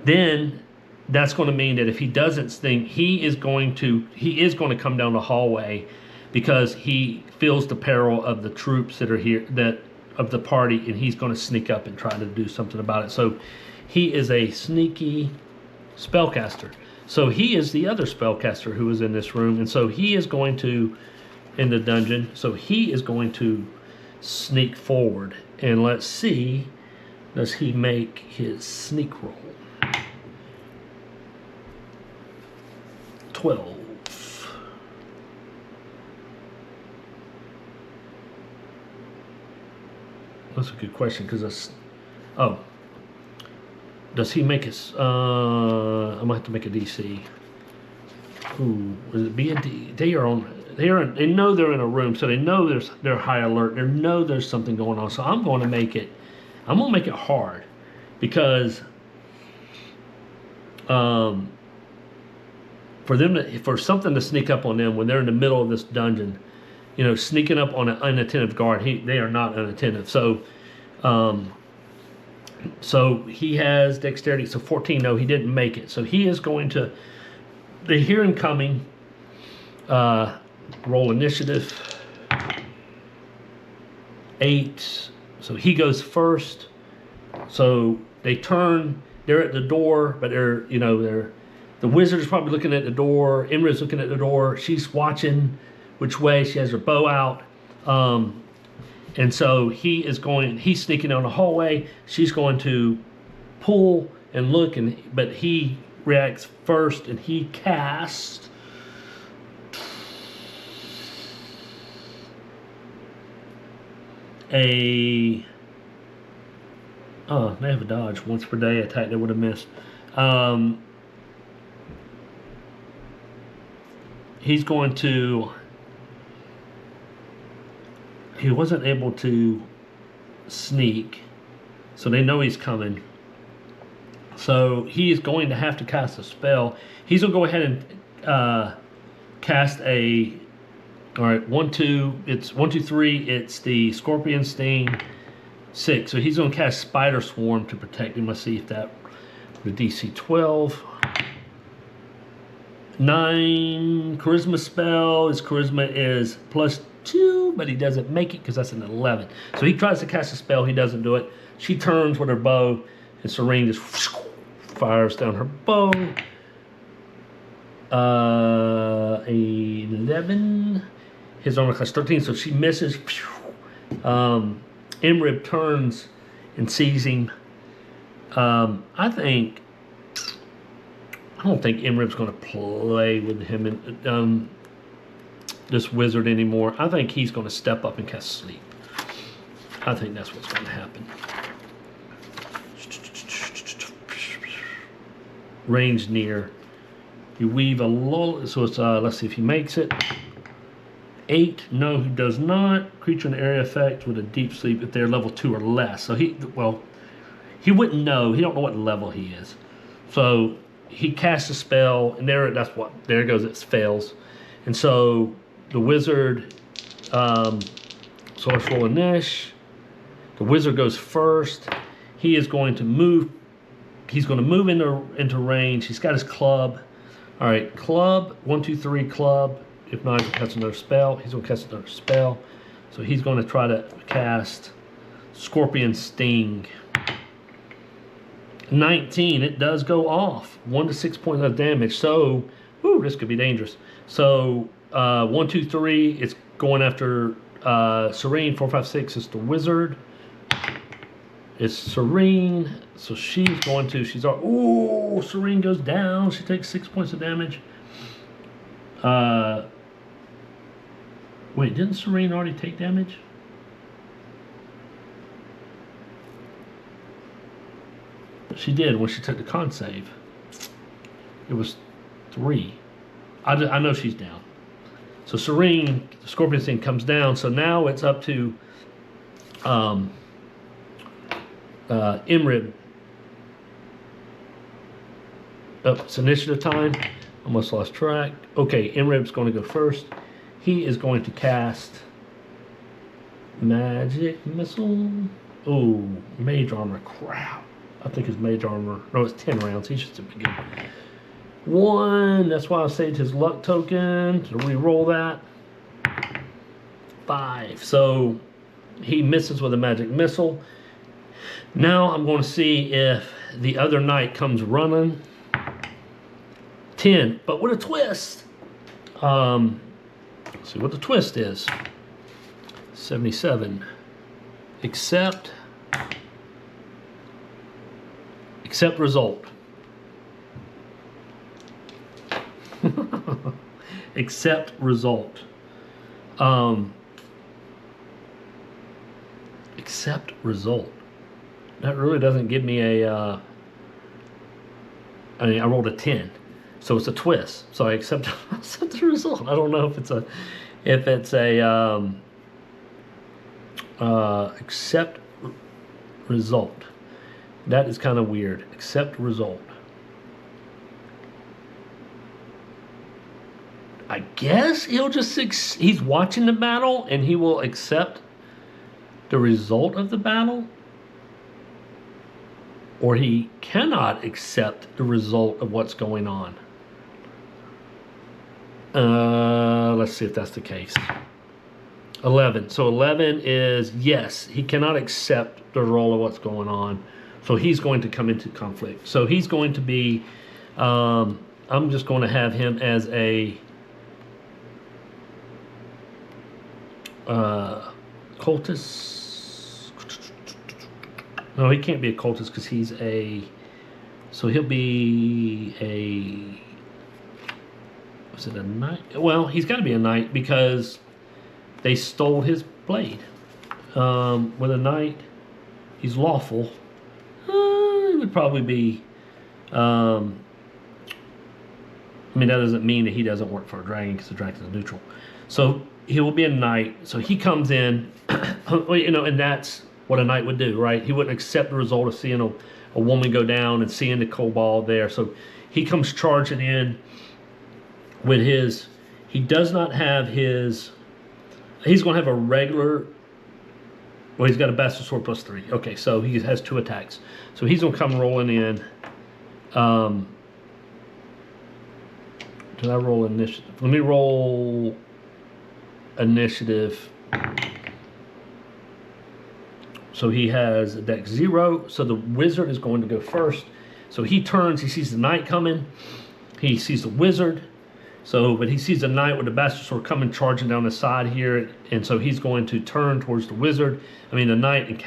then that's going to mean that if he doesn't sting, he is going to come down the hallway because he feels the peril of the troops that are here, of the party, and he's going to sneak up and try to do something about it. So he is a sneaky spellcaster. So he is the other spellcaster who is in this room, and so he is going to, in the dungeon, so he is going to sneak forward. And let's see, does he make his sneak roll? 12. That's a good question because that's. Oh. Does he make his. I might have to make a DC. Ooh, is it B and D? They know they're in a room, so they know they're high alert. They know there's something going on. So I'm going to make it hard because for something to sneak up on them when they're in the middle of this dungeon, sneaking up on an unattentive guard, they are not unattentive. So, so he has dexterity. So 14. No, he didn't make it. So he is going to. They hear him coming. Roll initiative. 8. So he goes first. So they turn. They're at the door, but they're. The wizard is probably looking at the door. Imrib's looking at the door. She's watching which way. She has her bow out. And so he's sneaking down the hallway. She's going to pull and look, but he reacts first and he casts they have a dodge. Once per day attack they would have missed. He's going to. He wasn't able to sneak, so they know he's coming. So he is going to have to cast a spell. He's going to go ahead and cast a. All right, 1, 2. It's 1, 2, 3. It's the Scorpion Sting. 6. So he's going to cast Spider Swarm to protect him. Let's see if that. The DC 12. 9 charisma spell. His charisma is +2, but he doesn't make it because that's an 11. So he tries to cast a spell. He doesn't do it. She turns with her bow, and Shareen just fires down her bow. 11. His armor class 13, so she misses. Imrib turns and sees him. I think I don't think Imrib's going to play with him and this wizard anymore. I think he's going to step up and cast sleep. I think that's what's going to happen. Range near. You weave a lull. So it's let's see if he makes it. 8. No, he does not. Creature in area effect with a deep sleep if they're level 2 or less. So he wouldn't know. He don't know what level he is. So he casts a spell, and there it goes. It fails, and so the wizard. So let's roll a niche. The wizard goes first. He is going to move. He's going to move into range. He's got his club. All right, club. 1, 2, 3, club. If not, he'll cast another spell. He's going to cast another spell. So he's going to try to cast Scorpion Sting. 19. It does go off. 1 to 6 points of damage. So, this could be dangerous. So, 1, 2, 3. It's going after Shareen. 4, 5, 6 is the wizard. It's Shareen. So she's going to. Shareen goes down. She takes 6 points of damage. Wait, didn't Shareen already take damage? She did when she took the con save. It was 3. I know she's down. So Shareen, the Scorpion thing comes down. So now it's up to Imrib. Oh, it's initiative time. Almost lost track. Okay, Imrib's going to go first. He is going to cast Magic Missile. Oh, Mage Armor. Crap. I think his Mage Armor. No, it's 10 rounds. He should be good. 1. That's why I saved his luck token to re-roll that. 5. So he misses with a Magic Missile. Now I'm going to see if the other knight comes running. 10, but with a twist. Let's see what the twist is. 77. Accept result. Accept result. Accept result. That really doesn't give me a. I rolled a 10, so it's a twist. So I accept the result. I don't know if it's a accept result. That is kind of weird. Accept result. I guess he'll just he's watching the battle and he will accept the result of the battle. Or he cannot accept the result of what's going on. Let's see if that's the case. 11. So 11 is yes, he cannot accept the role of what's going on. So he's going to come into conflict. So he's going to be, I'm just going to have him as a cultist. No, he can't be a cultist because he's a. So he'll be a. Was it a knight? Well, he's got to be a knight because they stole his blade. With a knight, he's lawful. He would probably be. I mean, that doesn't mean that he doesn't work for a dragon because the dragon is neutral. So he will be a knight. So he comes in, and that's what a knight would do, right? He wouldn't accept the result of seeing a woman go down and seeing the kobold there. So he comes charging in with his. He does not have his. He's going to have a regular. Well, he's got a bastard sword +3. Okay, so he has 2 attacks. So he's going to come rolling in. Did I roll initiative? Let me roll initiative. So he has a dex 0. So the wizard is going to go first. So he turns. He sees the knight coming. He sees the wizard. But he sees the knight with the bastard sword coming, charging down the side here. And so he's going to turn towards the wizard. The knight and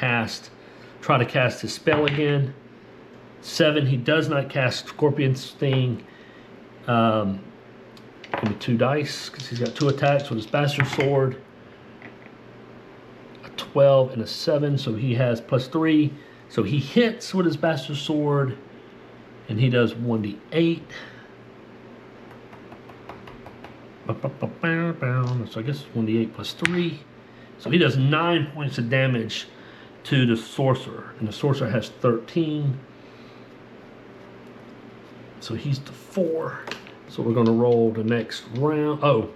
try to cast his spell again. 7, he does not cast Scorpion Sting. Give me 2 dice because he's got 2 attacks with his bastard sword. A 12 and a 7, so he has +3. So he hits with his bastard sword, and he does 1d8. So I guess 1d8 +3. So he does 9 points of damage to the sorcerer, and the sorcerer has 13. So he's the 4. So we're going to roll the next round. Oh,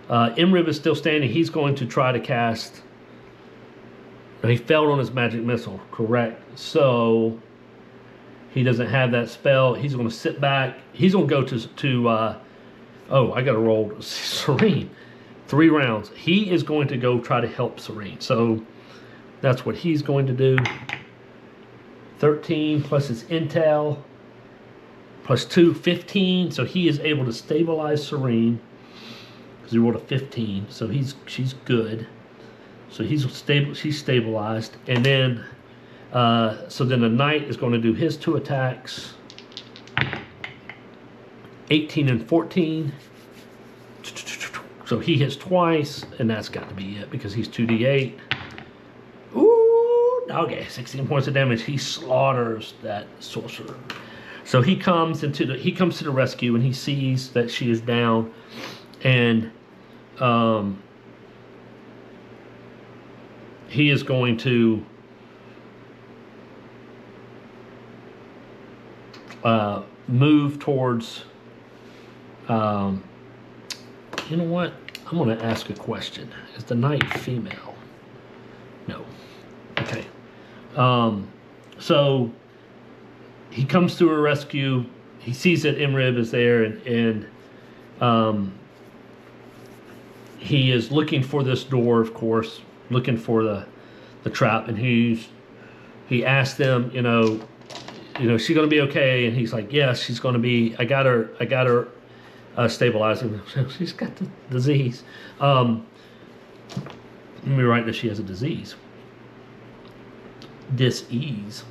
Imrib is still standing. He's going to try to cast. He failed on his magic missile, correct? So he doesn't have that spell. He's going to sit back. He's going to go to oh, I got to roll Shareen. 3 rounds. He is going to go try to help Shareen. So that's what he's going to do. 13 plus his intel. +2, 15. So he is able to stabilize Shareen. Because he rolled a 15. So she's good. So she's stabilized. And then so then the knight is going to do his 2 attacks. 18 and 14. So he hits twice, and that's got to be it because he's 2d8. Ooh, okay, 16 points of damage. He slaughters that sorcerer. So he comes to the rescue, and he sees that she is down, and he is going to move towards. You know what? I'm going to ask a question. Is the knight female? No. Okay. So he comes to her rescue. He sees that Imrib is there, and he is looking for this door, of course, looking for the trap, and he asked them, is she going to be okay? And he's like, yes, she's going to be. I got her. Stabilizing. She's got the disease. Let me write that she has a disease. Dis-ease.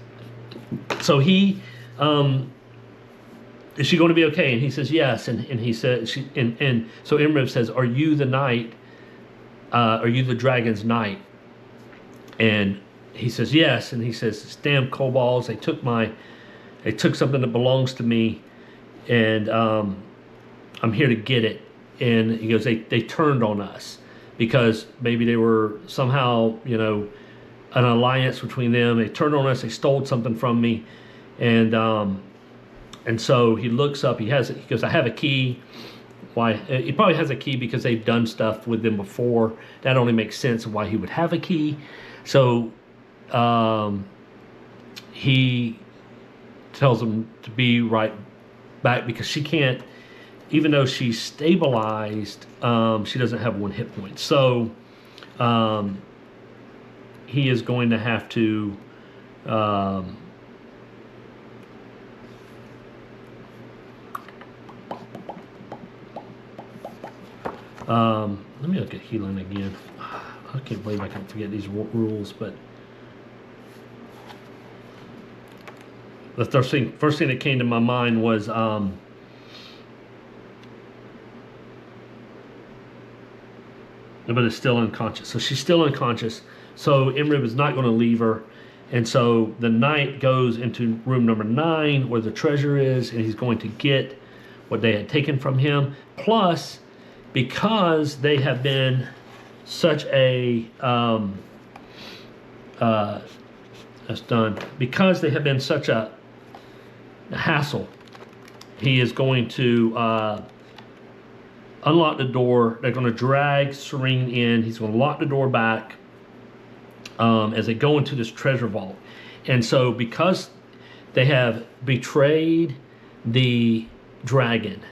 So he, is she going to be okay? And he says yes. And he said, and so Imrib says, are you the knight? Are you the dragon's knight? And he says yes. And he says, this damn kobolds, they took something that belongs to me, and I'm here to get it. And he goes, they turned on us because maybe they were somehow, an alliance between them. They turned on us. They stole something from me. And so he looks up, he goes, I have a key. Why? He probably has a key because they've done stuff with them before. That only makes sense of why he would have a key. So he tells them to be right back because she can't, even though she's stabilized, she doesn't have 1 hit point. So he is going to have to let me look at healing again. I can't believe I can forget these rules, but the first thing that came to my mind was but is still unconscious. So she's still unconscious. So Imrib is not going to leave her. And so the knight goes into room number 9 where the treasure is, and he's going to get what they had taken from him. Plus, because they have been such a because they have been such a hassle, he is going to unlock the door. They're going to drag Shareen in. He's going to lock the door back as they go into this treasure vault. And so because they have betrayed the dragon,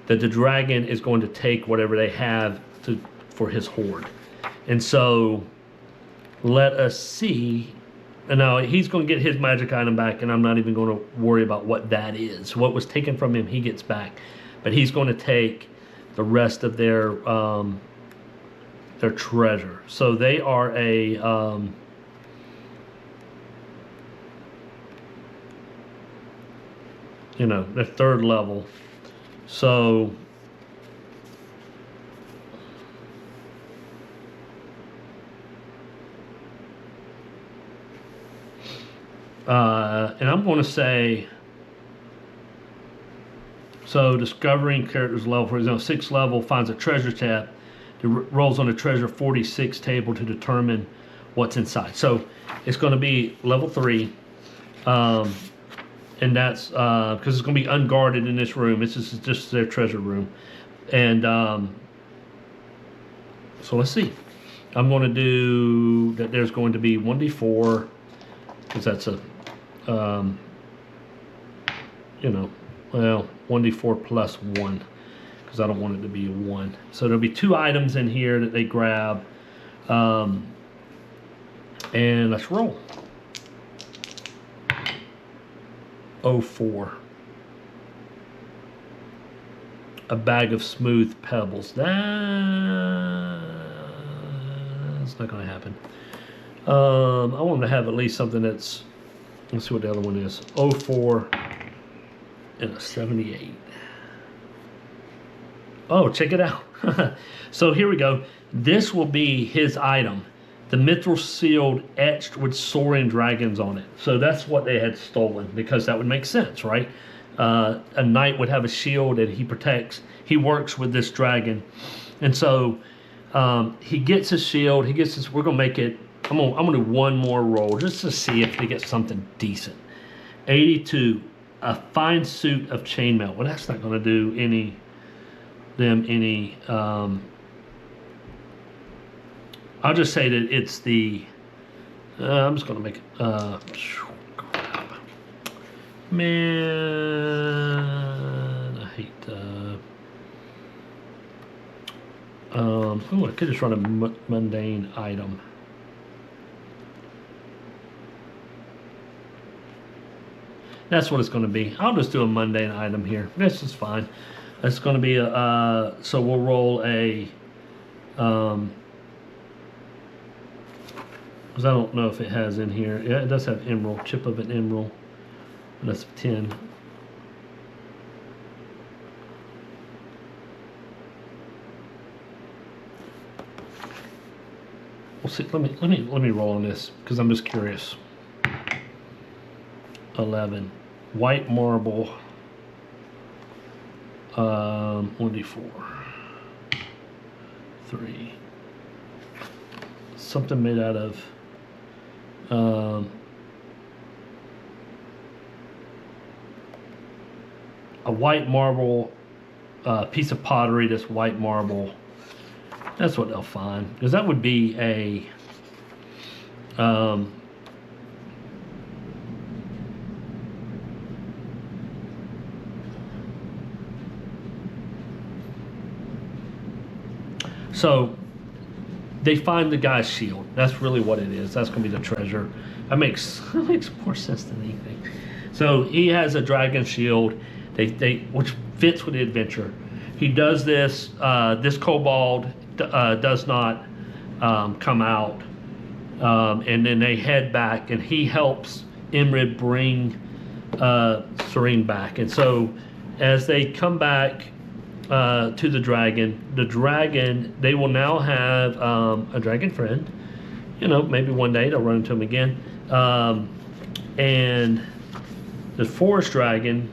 that the dragon is going to take whatever they have for his hoard. And so let us see. And now he's going to get his magic item back, and I'm not even going to worry about what that is. What was taken from him, he gets back. But he's going to take the rest of their treasure. So they are a their 3rd level. So and I'm going to say, so discovering characters level, for example, 6th level finds a treasure tab, rolls on a treasure 46 table to determine what's inside. So it's going to be level 3, and that's because it's going to be unguarded in this room. This is just their treasure room, and so let's see. I'm going to do that. There's going to be 1d4 because that's a you know, well, 1d4 plus 1 because I don't want it to be a 1. So there'll be 2 items in here that they grab, and let's roll. 04. A bag of smooth pebbles. That's not going to happen. I want to have at least something that's, let's see what the other one is. 04 and a 78. Oh, check it out. So here we go. This will be his item. The mithril shield etched with soaring dragons on it. So that's what they had stolen, because that would make sense, right? A knight would have a shield that he protects. He works with this dragon. And so he gets his shield. He gets his, we're going to make it, I'm gonna do one more roll just to see if they get something decent. 82, a fine suit of chainmail. Well, that's not gonna do any. I'll just say that it's the. I'm just gonna make it. Man, I hate. I could just run a mundane item. That's what it's going to be. I'll just do a mundane item here. This is fine. It's going to be a, so we'll roll a, because I don't know if it has in here. Yeah, it does have emerald, chip of an emerald. And that's 10. We'll see. Let me roll on this because I'm just curious. 11. White marble. 1d4. 3. Something made out of a white marble piece of pottery. That's white marble. That's what they'll find, because that would be a so they find the guy's shield. That's really what it is. That's going to be the treasure. That makes more sense than anything. So he has a dragon shield, which fits with the adventure. He does this. This kobold does not come out, and then they head back, and he helps Imrib bring Shareen back. And so as they come back to the dragon, they will now have a dragon friend. You know, maybe one day they'll run into him again. And the forest dragon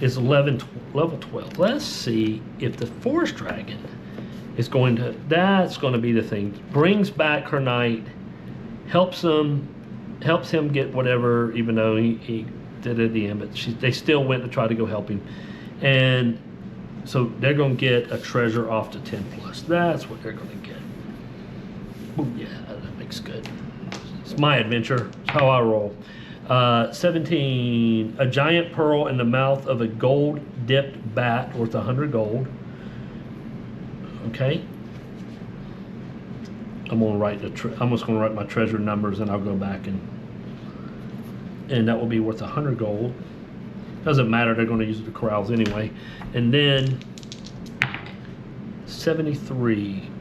is level 12. Let's see if the forest dragon is going to, that's going to be the thing. Brings back her knight, helps him get whatever, even though he did it at the end, but they still went to try to go help him. And so they're going to get a treasure off to 10 plus. That's what they're going to get. Ooh, yeah, that makes good. It's my adventure. It's how I roll. 17, a giant pearl in the mouth of a gold-dipped bat worth 100 gold. Okay. I'm just going to write my treasure numbers, and I'll go back and that will be worth 100 gold. Doesn't matter, they're going to use the corrals anyway. And then 73.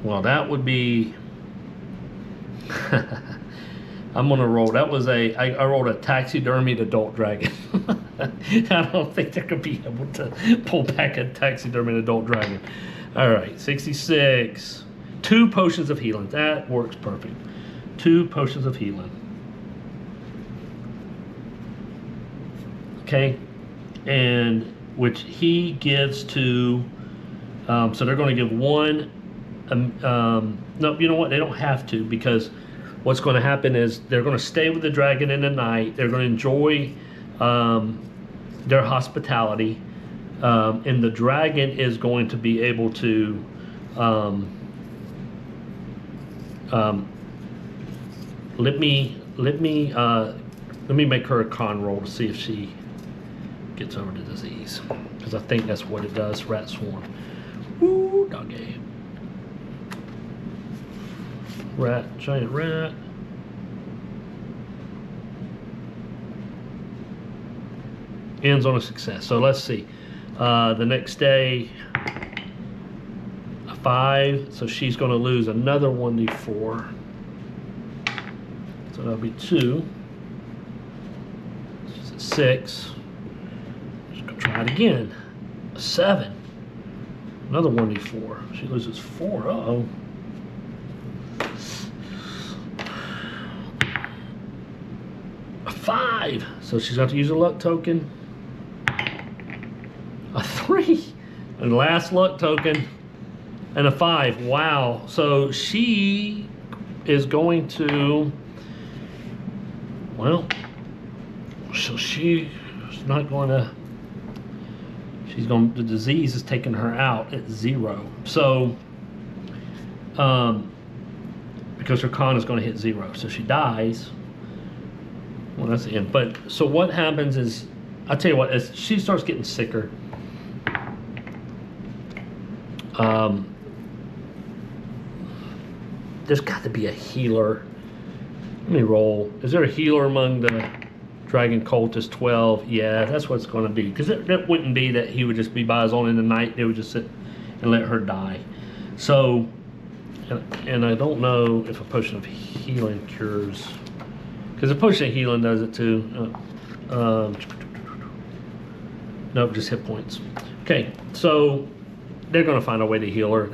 Well, that would be I'm gonna roll. That was I rolled a taxidermied adult dragon. I don't think they're gonna be able to pull back a taxidermied adult dragon. All right, 66. 2 potions of healing. That works perfect. 2 potions of healing. Okay, and which he gives to. So they're going to give 1. No, you know what? They don't have to, because what's going to happen is they're going to stay with the dragon in the night. They're going to enjoy their hospitality, and the dragon is going to be able to let me make her a con roll to see if she gets over the disease, because I think that's what it does. Rat swarm. Woo, doggy. Rat, giant rat. Ends on a success. So let's see. The next day, a 5. So she's going to lose another 1d4. So that'll be 2. She's at 6. She's going to try it again. A 7. Another 1d4. She loses 4. Uh-oh. A 5. So she's going to use a luck token. A 3. And last luck token. And a 5. Wow. So she is going to... Well, so she's not going to... The disease is taking her out at 0. So, because her con is going to hit 0. So she dies. Well, that's the end. But, so what happens is, I'll tell you what, as she starts getting sicker, there's got to be a healer. Let me roll. Is there a healer among the Dragon Cultist? 12? Yeah, that's what it's going to be. Because that wouldn't be that he would just be by his own in the night. They would just sit and let her die. So, and I don't know if a potion of healing cures. Because a potion of healing does it too. Nope, just hit points. Okay, so they're going to find a way to heal her.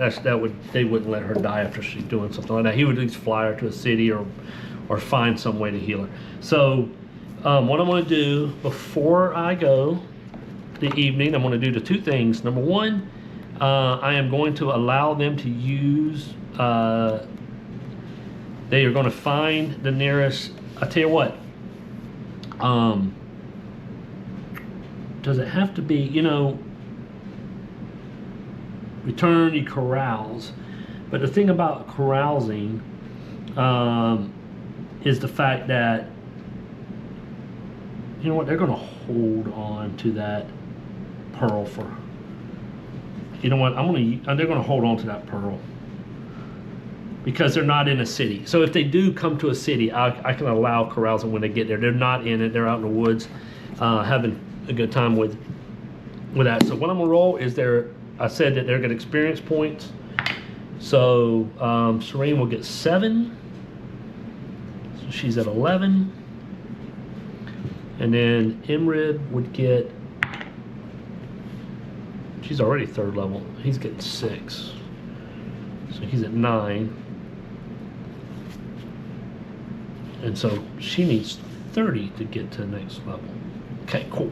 They wouldn't let her die after she's doing something like that. He would at least fly her to a city or find some way to heal her. So what I'm going to do before I go the evening, I'm going to do the 2 things. Number 1, I am going to allow them to use. They are going to find the nearest. I tell you what. Does it have to be? Return, you carouse. But the thing about carousing is the fact that, you know what, they're going to hold on to that pearl for, you know what, they're going to hold on to that pearl because they're not in a city. So if they do come to a city, I can allow carousing when they get there. They're not in it. They're out in the woods having a good time with that. So what I'm going to roll is I said that they're going to experience points. So Shareen will get 7. So she's at 11. And then Imrib would get... She's already 3rd level. He's getting 6. So he's at 9. And so she needs 30 to get to the next level. Okay, cool.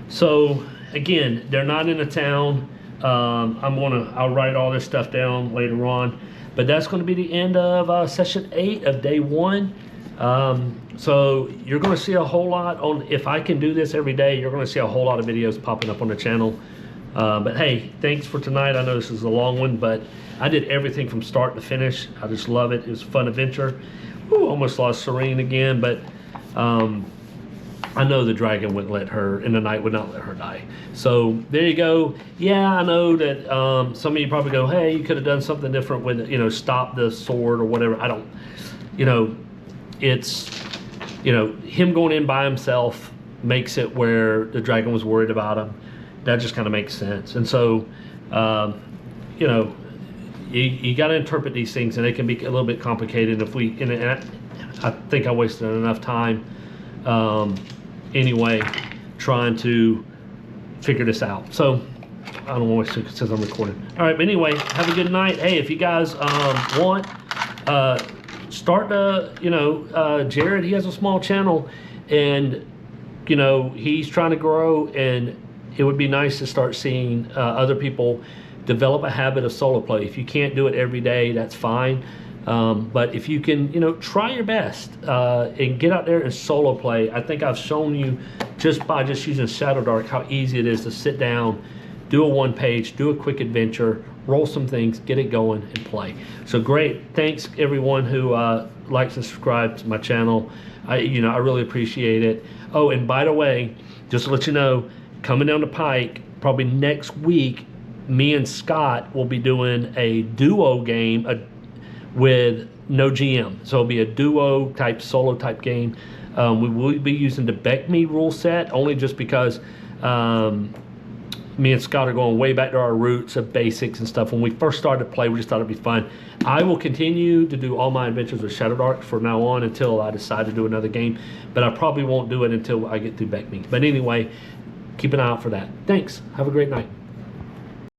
So... Again, they're not in a town. I'll write all this stuff down later on, but that's going to be the end of session 8 of day 1. So you're going to see a whole lot on. If I can do this every day, you're going to see a whole lot of videos popping up on the channel. But hey, thanks for tonight. I know this is a long one, but I did everything from start to finish. I just love it. It was a fun adventure. Whew, almost lost Shareen again, but. I know the dragon wouldn't let her, in the night would not let her die. So there you go. Yeah, I know that some of you probably go, hey, you could have done something different with, stop the sword or whatever. I don't, it's, him going in by himself makes it where the dragon was worried about him. That just kind of makes sense. And so, you got to interpret these things, and they can be a little bit complicated. If we, and I think I wasted enough time anyway trying to figure this out. So I don't want to since I'm recording. All right, but anyway, have a good night. Hey, if you guys want, start Jared, he has a small channel, and he's trying to grow, and it would be nice to start seeing other people develop a habit of solo play. If you can't do it every day, that's fine. But if you can, try your best and get out there and solo play. I think I've shown you just by using ShadowDark how easy it is to sit down, do a one page, do a quick adventure, roll some things, get it going, and play. So great. Thanks everyone who likes and subscribes to my channel. I really appreciate it. Oh, and by the way, just to let you know, coming down the pike, probably next week, me and Scott will be doing a duo game with no GM. So it'll be a duo type, solo type game. We will be using the Beck Me rule set, only just because me and Scott are going way back to our roots of basics and stuff. When we first started to play, we just thought it'd be fun. I will continue to do all my adventures with ShadowDark from now on until I decide to do another game, but I probably won't do it until I get through Beck Me. But anyway, keep an eye out for that. Thanks. Have a great night.